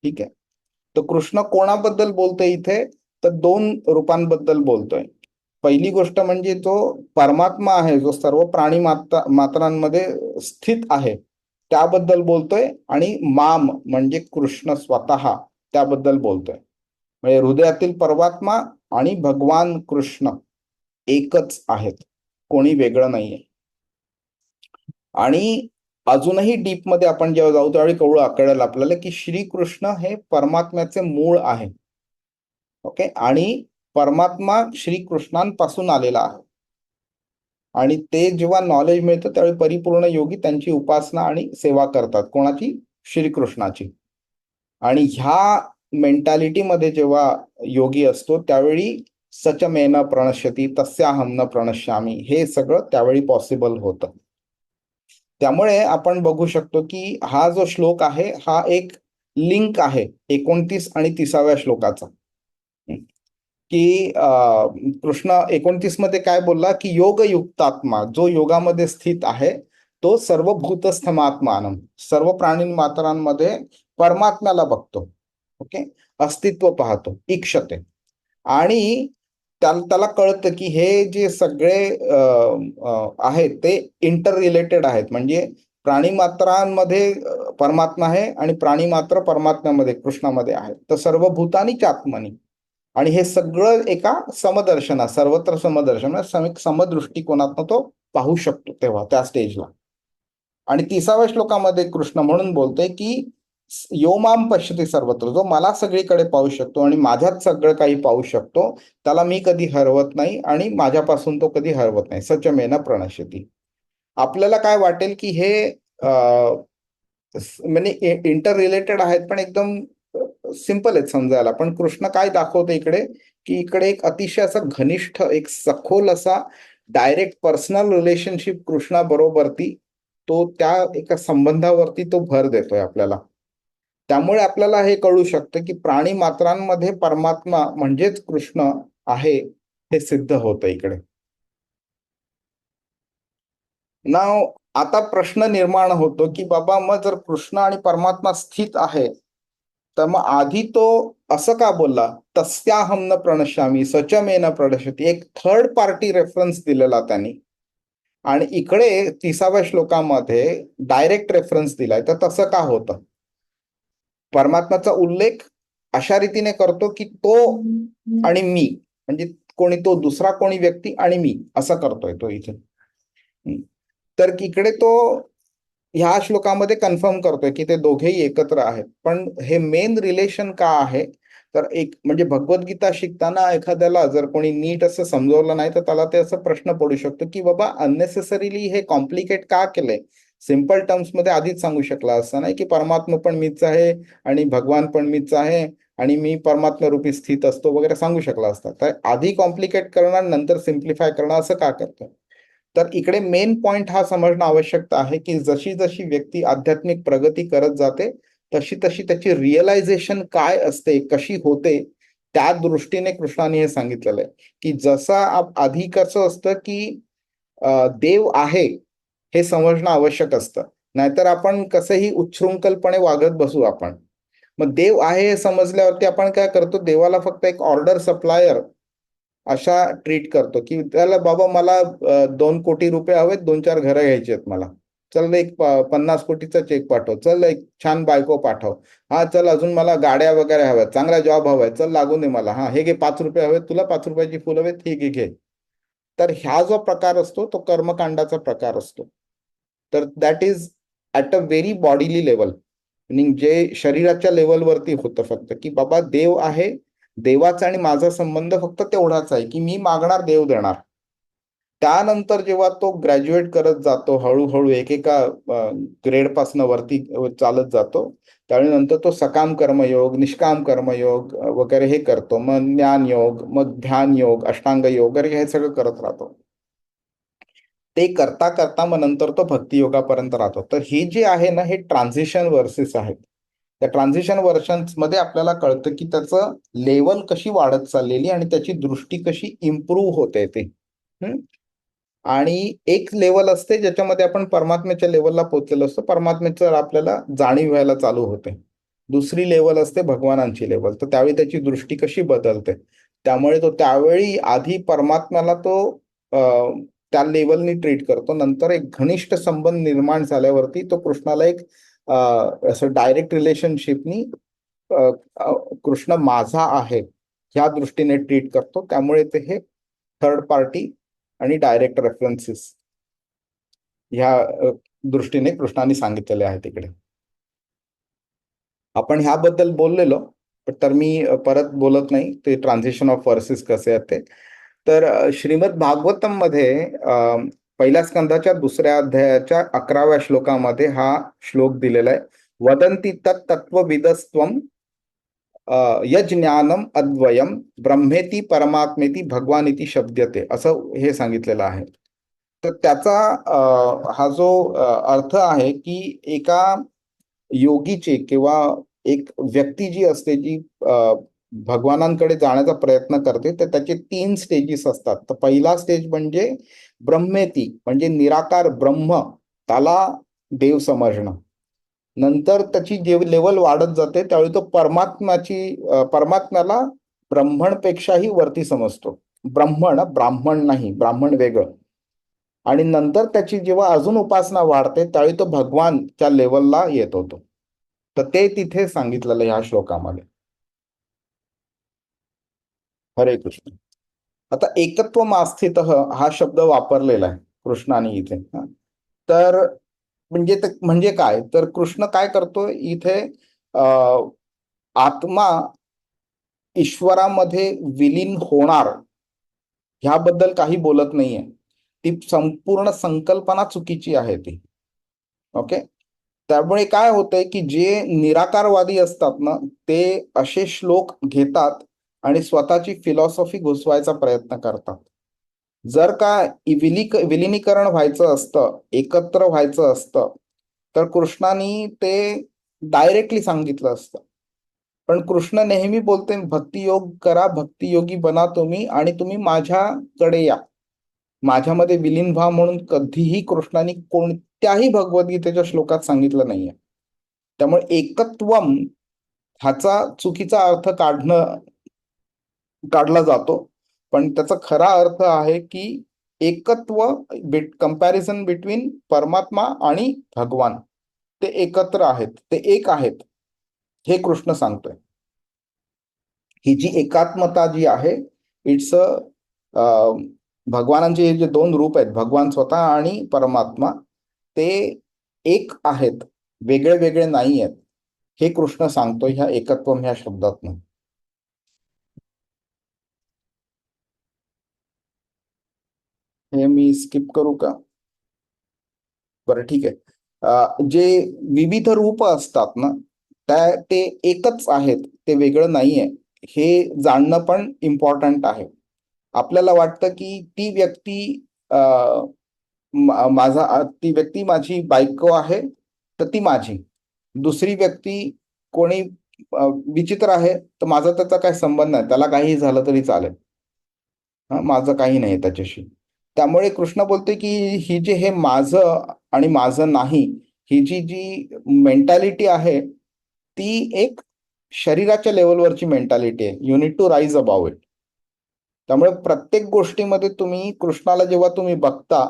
ठीक आहे. तर कृष्ण कोणाबद्दल बोलतोय इथे, तर 2 रूपांबद्दल बोलतोय. पहिली गोष्ट म्हणजे जो परमात्मा आहे, जो सर्व प्राणी मात्रांमध्ये स्थित आहे त्याबद्दल बोलतोय. आणि माम म्हणजे कृष्ण स्वतः त्याबद्दल बोलतोय. म्हणजे हृदयातील परमात्मा आणि भगवान कृष्ण एकच आहेत, कोणी वेगळं नाहीये. आणि अजूनही डीप मध्ये आपण जेव्हा जाऊ त्यावेळी कळेल आपल्याला की श्रीकृष्ण हे परमात्म्याचे मूळ आहे. ओके, आणि परमात्मा श्रीकृष्णांपासून आलेला आहे. आणि ते जेव्हा नॉलेज मिळतं त्यावेळी परिपूर्ण योगी त्यांची उपासना आणि सेवा करतात. कोणाची? श्रीकृष्णाची. आणि ह्या मेंटॅलिटीमध्ये जेव्हा योगी असतो त्यावेळी सचमेन प्रणश्यती तस्याहम न प्रणश्यामी हे सगळं त्यावेळी पॉसिबल होतं. त्यामुळे आपण बघू शकतो की हा जो श्लोक आहे हा एक लिंक आहे 29 आणि 30व्या श्लोकाचा. की कृष्ण 29 मध्ये काय बोलला की योगयुक्तात्मा, जो योगामध्ये स्थित आहे तो सर्व भूतस्थमात्मानम, सर्व प्राणी मात्रांमध्ये परमात्म्याला बघतो. ओके, अस्तित्व पाहतो, इक्षते. आणि त्याला कळतं की हे जे सगळे आहेत ते इंटर रिलेटेड आहेत. म्हणजे प्राणी मात्रांमध्ये परमात्मा आहे आणि प्राणी मात्र परमात्म्यामध्ये कृष्णामध्ये आहे. तर सर्व भूतानीच आत्मनी. आणि हे सगळं एका समदर्शना, सर्वत्र समदर्शन, समदृष्टिकोनातनं तो पाहू शकतो तेव्हा त्या स्टेजला. आणि 30व्या श्लोकामध्ये कृष्ण म्हणून बोलतोय की यो माम पश्यति सर्वत्र, जो मला सगळीकडे पाहू शकतो आणि माझ्यात सगळं काही पाहू शकतो, त्याला मी कधी हरवत नाही आणि माझ्यापासून तो कधी हरवत नाही. सचमेन प्रणश्यती. आपल्याला काय वाटेल की हे म्हणजे इंटर रिलेटेड आहेत पण एकदम सिंपल आहेत समजायला. पण कृष्ण काय दाखवतो इकडे की इकडे एक अतिशय असा घनिष्ठ, एक सखोल असा डायरेक्ट पर्सनल रिलेशनशिप कृष्णाबरोबरती, तो त्या एका संबंधावरती तो भर देतोय आपल्याला. त्यामुळे आपल्याला हे कळू शकतं की प्राणी मात्रांमध्ये परमात्मा म्हणजेच कृष्ण आहे हे सिद्ध होतं इकडे. नाव आता प्रश्न निर्माण होतो की बाबा मग जर कृष्ण आणि परमात्मा स्थित आहे तर मग आधी तो असं का बोलला तस्याहम न प्रणश्यामी सचमे न प्रणश्यती, एक थर्ड पार्टी रेफरन्स दिलेला त्यांनी. आणि इकडे 30व्या श्लोकामध्ये डायरेक्ट रेफरन्स दिलाय. तर तसं का होतं? परमात्म्याचा उल्लेख अशा रीतीने करतो की तो आणि मी, म्हणजे कोणी तो दुसरा कोणी व्यक्ती आणि मी असं करतोय तो इथे. तर इकडे तो ह्या श्लोकामध्ये कन्फर्म करतोय की ते दोघेही एकत्र आहेत. पण हे मेन रिलेशन का आहे? तर एक म्हणजे भगवद्गीता शिकताना एखाद्याला जर कोणी नीट असं समजवलं नाही तर त्याला ते असं प्रश्न पडू शकतो की बाबा अननेसेसरीली हे कॉम्प्लिकेट का केलंय? सिंपल टर्म्स मध्ये आधीच सांगू शकला असं नाही की परमात्मा पण मीच आहे आणि भगवान पण मीच आहे आणि मी परमात्मा रूपी स्थित असतो वगैरे सांगू शकला असता. तर आधी कॉम्प्लिकेट करणं नंतर सिम्प्लिफाय करणं असं का करतं? तर इकडे मेन पॉइंट हा समजणं आवश्यक आहे की जशी जशी व्यक्ती आध्यात्मिक प्रगती करत जाते तशी तशी त्याची रिअलायझेशन काय असते, कशी होते, त्या दृष्टीने कृष्णाने हे सांगितलेलं आहे की जसं आधी कसं असतं की देव आहे हे समजणं आवश्यक असतं. नाहीतर आपण कसंही उच्छृंखलपणे वागत बसू आपण. मग देव आहे हे समजल्यावरती आपण काय करतो, देवाला फक्त एक ऑर्डर सप्लायर अशा ट्रीट करतो की त्याला बाबा मला 2 कोटी रुपये हवेत, 2-4 घरं घ्यायची आहेत मला. चल एक 50 कोटीचा चेक पाठव. चल एक छान बायको पाठव. हा चल अजून मला गाड्या वगैरे हव्यात, चांगला जॉब हवाय, चल लागून दे मला. हा हे घे 5 रुपये हवेत तुला, 5 रुपयाची फुलं हवेत, हे घे घे. तर ह्या जो प्रकार असतो तो कर्मकांडाचा प्रकार असतो. तर that is at a very bodily level, meaning जे शरीराच्या लेवलवरती होतं फक्त की बाबा देव आहे, देवाचा आणि माझा संबंध फक्त तेवढाच आहे की मी मागणार देव देणार. त्यानंतर जेव्हा तो ग्रॅज्युएट करत जातो हळूहळू एकेका ग्रेडपासून वरती चालत जातो त्यावेळी नंतर तो सकाम कर्मयोग, निष्काम कर्मयोग वगैरे हे करतो. मग ज्ञान योग, मग ध्यान योग, अष्टांग योग वगैरे हे सगळं करत राहतो. ते करता करता मग नंतर तो भक्ती योगापर्यंत राहतो. तर हे जे आहे ना हे ट्रान्झिशन वर्सेस आहेत. त्या ट्रान्झिशन वर्षन्स मध्ये आपल्याला कळतं की त्याचं लेवल कशी वाढत चाललेली आणि त्याची दृष्टी कशी इम्प्रूव्ह होते ते. आणि एक लेवल असते ज्याच्यामध्ये आपण परमात्म्याच्या लेवलला पोहोचलेलो असतो, परमात्म्याचं आपल्याला जाणीव व्हायला चालू होते. दुसरी लेवल असते भगवानांची लेवल. तर त्यावेळी त्याची दृष्टी कशी बदलते. त्यामुळे तो त्यावेळी आधी परमात्म्याला तो त्या लेवलनी ट्रीट करतो. नंतर एक घनिष्ठ संबंध निर्माण झाल्यावरती तो कृष्णाला एक असं डायरेक्ट रिलेशनशिपनी कृष्ण माझा आहे ह्या दृष्टीने ट्रीट करतो. त्यामुळे ते हे थर्ड पार्टी आणि डायरेक्ट रेफरन्सेस ह्या दृष्टीने कृष्णाने सांगितलेले आहे तिकडे. आपण ह्याबद्दल बोललेलो, तर मी परत बोलत नाही ते ट्रान्झिशन ऑफ वर्सेस कसे आहेत ते. तर श्रीमद भागवतम मध्ये पहिल्या स्कंदाच्या 2ऱ्या अध्यायाच्या 11व्या श्लोकामध्ये हा श्लोक दिलेला आहे. वदंती तत्त्वविदस्त्वं यज्ञानम अद्वयम ब्रह्मेती परमात्मेती भगवानिती शब्दते, असं हे सांगितलेलं आहे. तर त्याचा हा जो अर्थ आहे की एका योगीचे किंवा एक व्यक्ती जी असते जी भगवानांकडे जाण्याचा प्रयत्न करते, तर त्याचे 3 स्टेजेस असतात. तर पहिला स्टेज म्हणजे ब्रह्मेती, म्हणजे निराकार ब्रह्म, त्याला देव समजणं. नंतर त्याची जे लेवल वाढत जाते त्यावेळी तो परमात्म्याला ब्रह्मणपेक्षाही वरती समजतो. ब्राह्मण नाही, ब्राह्मण वेगळं. आणि नंतर त्याची जेव्हा अजून उपासना वाढते त्यावेळी तो भगवानच्या लेवलला येत होतो. तर ते तिथे सांगितलेलं ह्या श्लोकामध्ये. हरे कृष्ण. आता एकत्व मास्थित हा शब्द वापरलेला आहे कृष्णाने इथे. तर म्हणजे काय, तर कृष्ण काय करतो इथे, आत्मा ईश्वरामध्ये विलीन होणार ह्याबद्दल काही बोलत नाहीये. ती संपूर्ण संकल्पना चुकीची आहे ती. ओके. त्यामुळे काय होतंय की जे निराकारवादी असतात ना, ते असे श्लोक घेतात आणि स्वतःची फिलॉसॉफी घुसवायचा प्रयत्न करतात. जर का विलिनीकरण व्हायचं असतं, एकत्र व्हायचं असतं, तर कृष्णाने ते डायरेक्टली सांगितलं असतं. पण कृष्ण नेहमी बोलते भक्तियोग करा, भक्तियोगी बना तुम्ही, आणि तुम्ही माझ्याकडे या, माझ्यामध्ये विलीन व्हा, म्हणून कधीही कृष्णाने कोणत्याही भगवद्गीतेच्या श्लोकात सांगितलं नाहीये. त्यामुळे एकत्वम ह्याचा चुकीचा अर्थ काढला जातो, पण त्याचा खरा अर्थ आहे की एकत्व, कंपॅरिझन बिटवीन परमात्मा आणि भगवान, ते एकत्र आहेत, ते एक आहेत, हे कृष्ण सांगतोय. ही जी एकात्मता जी आहे, इट्स भगवानांचे जे 2 रूप आहेत, भगवान स्वतः आणि परमात्मा, ते एक आहेत, वेगळे वेगळे नाही आहेत, हे कृष्ण सांगतोय ह्या एकत्वम ह्या शब्दातनं. हे मी स्किप करू का? बरं, ठीक आहे. जे विविध रूप असतात ना, ते एकच आहेत, ते वेगळं नाहीये, हे जाणणं पण इम्पॉर्टंट आहे. आपल्याला वाटतं की ती व्यक्ती माझी बायको आहे, तर ती माझी. दुसरी व्यक्ती कोणी विचित्र आहे, तर माझा त्याचा काही संबंध नाही, त्याला काही झालं तरी चालेल, माझं काही नाही त्याच्याशी. त्यामुळे कृष्ण बोलते की ही जे हे माझं आणि माझं नाही, ही जी मेंटॅलिटी आहे, ती एक शरीराच्या लेवलवरची मेंटॅलिटी आहे. You need to rise about it. त्यामुळे प्रत्येक गोष्टीमध्ये तुम्ही कृष्णाला जेव्हा तुम्ही बघता,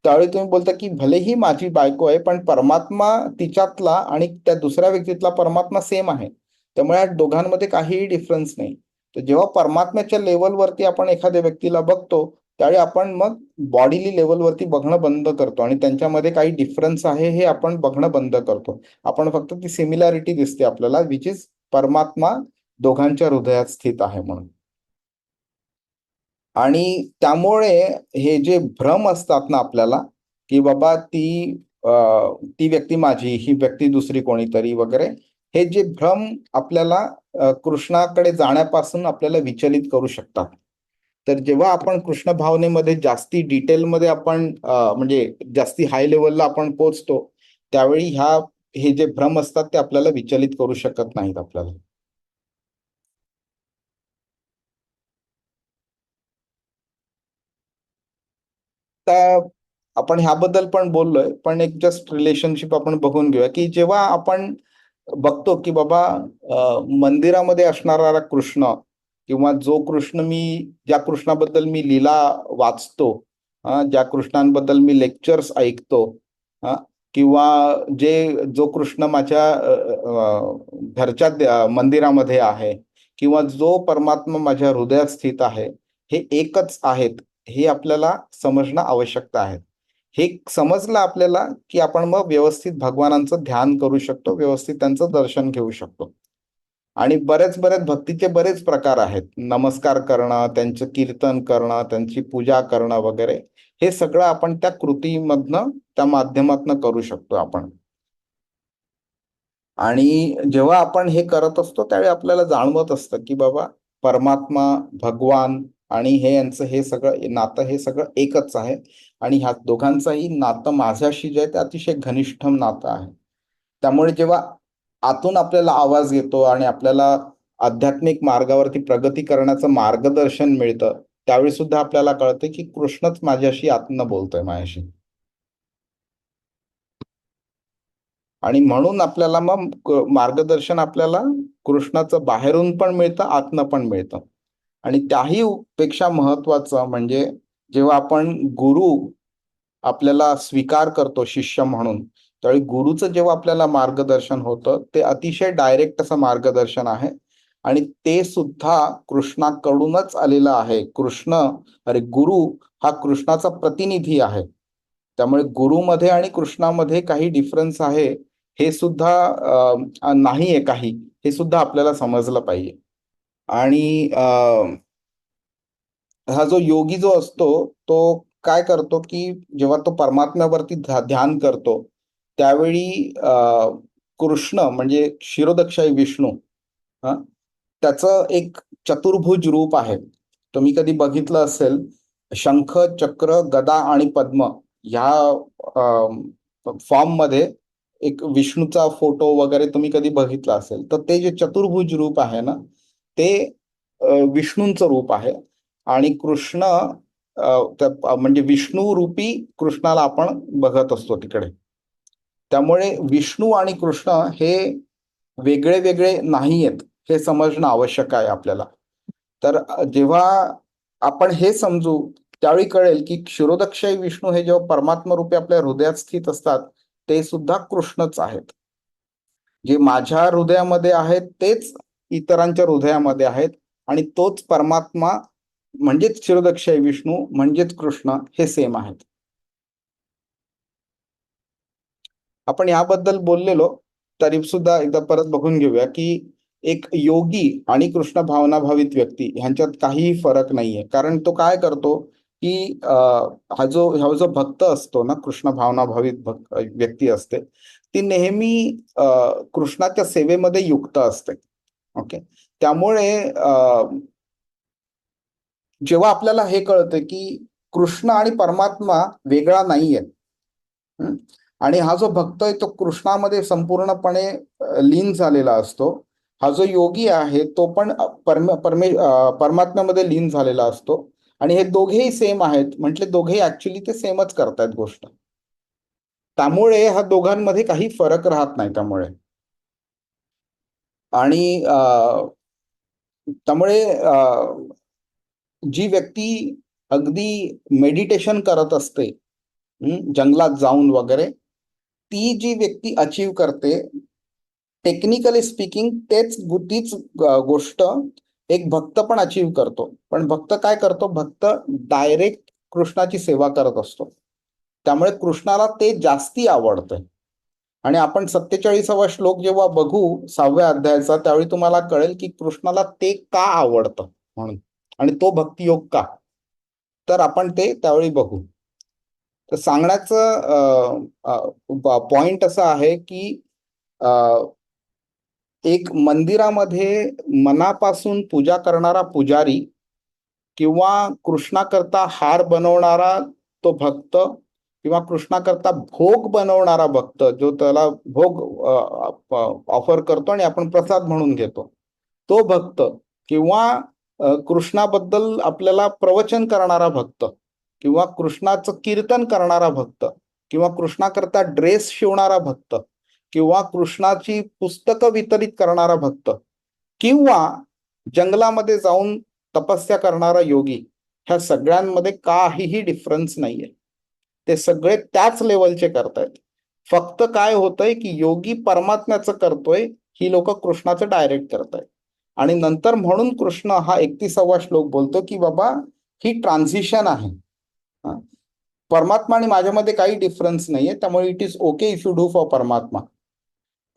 त्यावेळी तुम्ही बोलता की भलेही माझी बायको आहे, पण परमात्मा तिच्यातला आणि त्या दुसऱ्या व्यक्तीतला परमात्मा सेम आहे. त्यामुळे या दोघांमध्ये काहीही डिफरन्स नाही. तर जेव्हा परमात्म्याच्या लेवलवरती आपण एखाद्या व्यक्तीला बघतो, त्यावेळी आपण मग बॉडीली लेवलवरती बघणं बंद करतो आणि त्यांच्यामध्ये काही डिफरन्स आहे हे आपण बघणं बंद करतो. आपण फक्त ती सिमिलॅरिटी दिसते आपल्याला, विच इज परमात्मा दोघांच्या हृदयात स्थित आहे म्हणून. आणि त्यामुळे हे जे भ्रम असतात ना आपल्याला, की बाबा ती व्यक्ती माझी, ही व्यक्ती दुसरी कोणीतरी वगैरे, हे जे भ्रम आपल्याला कृष्णाकडे जाण्यापासून आपल्याला विचलित करू शकतात. तर जेव्हा आपण कृष्ण भावनेमध्ये जास्ती डिटेलमध्ये आपण म्हणजे जास्ती हाय लेवलला आपण पोहोचतो, त्यावेळी हे जे भ्रम असतात ते आपल्याला विचलित करू शकत नाहीत आपल्याला. आता आपण ह्याबद्दल पण बोललोय, पण एक जस्ट रिलेशनशिप आपण बघून घेऊया की जेव्हा आपण बघतो की बाबा मंदिरामध्ये असणारा कृष्ण, किंवा जो कृष्ण ज्या कृष्णाबद्दल मी लीला वाचतो, ज्या कृष्णांबद्दल मी लेक्चर्स ऐकतो, किंवा जो कृष्ण माझ्या घरच्या मंदिरामध्ये आहे, किंवा जो परमात्मा माझ्या हृदयात स्थित आहे, हे एकच आहेत. हे आपल्याला समजणं आवश्यकता आहे. हे समजलं आपल्याला की आपण मग व्यवस्थित भगवानांचं ध्यान करू शकतो, व्यवस्थित त्यांचं दर्शन घेऊ शकतो. आणि बरेच बरेच भक्तीचे बरेच प्रकार आहेत. नमस्कार करणं, त्यांचं कीर्तन करणं, त्यांची पूजा करणं वगैरे, हे सगळं आपण त्या कृतीमधनं, त्या माध्यमातनं करू शकतो आपण. आणि जेव्हा आपण हे करत असतो त्यावेळी आपल्याला जाणवत असतं की बाबा परमात्मा, भगवान आणि हे यांचं हे सगळं नातं हे सगळं एकच आहे. आणि ह्या दोघांचंही नातं माझ्याशी जे आहे ते अतिशय घनिष्ठ नातं आहे. त्यामुळे जेव्हा आतून आपल्याला आवाज येतो आणि आपल्याला आध्यात्मिक मार्गावरती प्रगती करण्याचं मार्गदर्शन मिळतं, त्यावेळी सुद्धा आपल्याला कळते की कृष्णच माझ्याशी आतनं बोलतोय माझ्याशी. आणि म्हणून आपल्याला मग मार्गदर्शन आपल्याला कृष्णाचं बाहेरून पण मिळतं, आतनं पण मिळतं. आणि त्याही पेक्षा महत्वाचं म्हणजे जेव्हा आपण गुरु आपल्याला स्वीकार करतो शिष्य म्हणून, त्यावेळी गुरुचं जेव्हा आपल्याला मार्गदर्शन होतं ते अतिशय डायरेक्ट असं मार्गदर्शन आहे. आणि ते सुद्धा कृष्णाकडूनच आलेलं आहे. अरे गुरु हा कृष्णाचा प्रतिनिधी आहे. त्यामुळे गुरुमध्ये आणि कृष्णामध्ये काही डिफरन्स आहे हे सुद्धा नाहीये काही, हे सुद्धा आपल्याला समजलं पाहिजे. आणि हा जो योगी जो असतो तो काय करतो की जेव्हा तो परमात्म्यावरती ध्यान करतो त्यावेळी कृष्ण म्हणजे क्षीरोदक्षाई विष्णू, हा, त्याचं एक चतुर्भुज रूप आहे. तुम्ही कधी बघितलं असेल, शंख, चक्र, गदा आणि पद्म ह्या फॉर्म मध्ये एक विष्णूचा फोटो वगैरे तुम्ही कधी बघितला असेल, तर ते जे चतुर्भुज रूप आहे ना, ते विष्णूंचं रूप आहे. आणि कृष्ण म्हणजे विष्णू रूपी कृष्णाला आपण बघत असतो तिकडे. त्यामुळे विष्णू आणि कृष्ण हे वेगळे वेगळे नाही आहेत, हे समजणं आवश्यक आहे आपल्याला. तर जेव्हा आपण हे समजू त्यावेळी कळेल की क्षीरोदक्षाई विष्णू हे जेव्हा परमात्मा रूपी आपल्या हृदयात स्थित असतात ते सुद्धा कृष्णच आहेत. जे माझ्या हृदयामध्ये आहेत तेच इतरांच्या हृदयामध्ये आहेत. आणि तोच परमात्मा म्हणजेच क्षीरोदक्षाई विष्णू म्हणजेच कृष्ण हे सेम आहेत. आपण याबद्दल बोललेलो, तरी सुद्धा एकदा परत बघून घेऊया की एक योगी आणि कृष्ण भावनाभावित व्यक्ती ह्यांच्यात काहीही फरक नाहीये. कारण तो काय करतो की हा जो भक्त असतो ना, कृष्ण भावनाभावित व्यक्ती असते, ती नेहमी कृष्णाच्या सेवेमध्ये युक्त असते. ओके. त्यामुळे जेव्हा आपल्याला हे कळतं की कृष्ण आणि परमात्मा वेगळा नाहीये, आणि हा जो भक्त आहे तो कृष्णामध्ये संपूर्णपणे लीन झालेला असतो. हा जो योगी आहे तो पण परमात्म्यामध्ये लीन झालेला असतो. आणि हे दोघेही सेम आहेत, म्हटले दोघेही ऍक्च्युली ते सेमच करतायत गोष्ट. त्यामुळे हा दोघांमध्ये काही फरक राहत नाही. आणि त्यामुळे जी व्यक्ती अगदी मेडिटेशन करत असते, जंगलात जाऊन वगैरे, ती जी व्यक्ती अचीव करते, टेक्निकली स्पीकिंग तीच गोष्ट एक भक्त पण अचीव करतो. पण भक्त काय करतो, भक्त डायरेक्ट कृष्णाची सेवा करत असतो. त्यामुळे कृष्णाला ते जास्ती आवडतं. आणि आपण 47वा श्लोक जेव्हा बघू 6व्या अध्यायाचा, त्यावेळी तुम्हाला कळेल की कृष्णाला ते का आवडतं म्हणून, आणि तो भक्तियोग का. तर आपण ते त्यावेळी बघू. तर सांगण्याचं पॉइंट असा आहे की एक मंदिरामध्ये मनापासून पूजा करणारा पुजारी किंवा कृष्णाकरता हार बनवणारा तो भक्त किंवा कृष्णाकरता भोग बनवणारा भक्त, जो त्याला भोग ऑफर करतो आणि आपण प्रसाद म्हणून घेतो, तो भक्त, किंवा कृष्णाबद्दल आपल्याला प्रवचन करणारा भक्त, किंवा कृष्णाचं कीर्तन करणारा भक्त, किंवा कृष्णाकरता ड्रेस शिवणारा भक्त, किंवा कृष्णाची पुस्तकं वितरित करणारा भक्त, किंवा जंगलामध्ये जाऊन तपस्या करणारा योगी, ह्या सगळ्यांमध्ये काहीही डिफरन्स नाहीये. ते सगळे त्याच लेवलचे करतायत. फक्त काय होतंय की योगी परमात्म्याचं करतोय, ही लोक कृष्णाचं डायरेक्ट करतायत. आणि नंतर म्हणून कृष्ण हा 31वा श्लोक बोलतो की बाबा ही ट्रान्झिशन आहे. हा. परमात्मा आणि माझ्यामध्ये काही डिफरन्स नाहीये, त्यामुळे it is okay if you do for परमात्मा.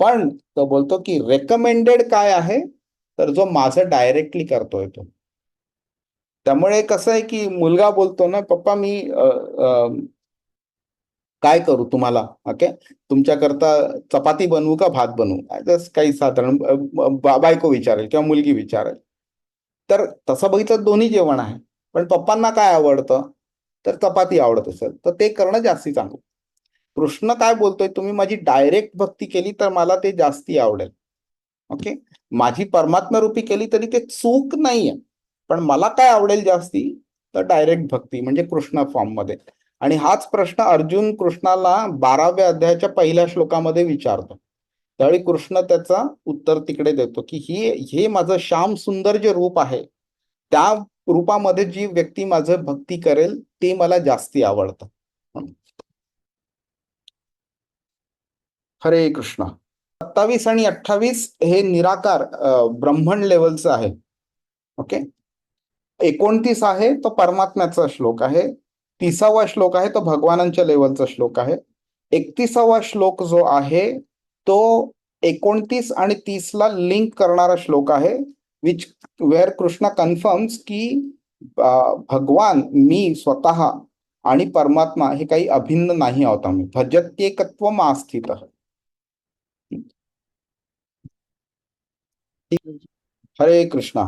पण तो बोलतो की रेकमेंडेड काय आहे, तर जो माझं डायरेक्टली करतोय तो. त्यामुळे कसं आहे की मुलगा बोलतो ना, पप्पा मी काय करू तुम्हाला, ओके तुमच्याकरता चपाती बनवू का भात बनवू, जस्ट काही साधारण बायको विचारेल किंवा मुलगी विचारेल. तर तसं बघितलं दोन्ही जेवण आहे, पण पप्पांना काय आवडतं, तर चपाती आवडत असेल तर ते करणं जास्ती चांगलं. कृष्ण काय बोलतोय, तुम्ही माझी डायरेक्ट भक्ती केली तर मला ते जास्ती आवडेल. ओके, माझी परमात्मा केली तरी ते चूक नाहीये, पण मला काय आवडेल जास्ती, तर डायरेक्ट भक्ती म्हणजे कृष्ण फॉर्म मध्ये. आणि हाच प्रश्न अर्जुन कृष्णाला 12व्या अध्यायाच्या पहिल्या श्लोकामध्ये विचारतो. त्यावेळी कृष्ण त्याचा उत्तर तिकडे देतो की हे माझं श्याम सुंदर जे रूप आहे, त्या रूपामध्ये जी व्यक्ती माझं भक्ती करेल ते मला जास्ती आवडतं. हरे कृष्ण. 27 आणि 28 हे निराकार ब्रह्मण लेवलचं आहे. ओके, 29 आहे तो परमात्म्याचा श्लोक आहे. 30वा श्लोक आहे तो भगवानांच्या लेवलचा श्लोक आहे. 31वा श्लोक जो आहे तो 29 आणि 30 ला लिंक करणारा श्लोक आहे, विच वेअर कृष्ण कन्फर्म्स की भगवान मी स्वतः आणि परमात्मा हे काही अभिन्न नाही आहोत आम्ही. भजत्येकत्व आस्थित. हरे कृष्णा.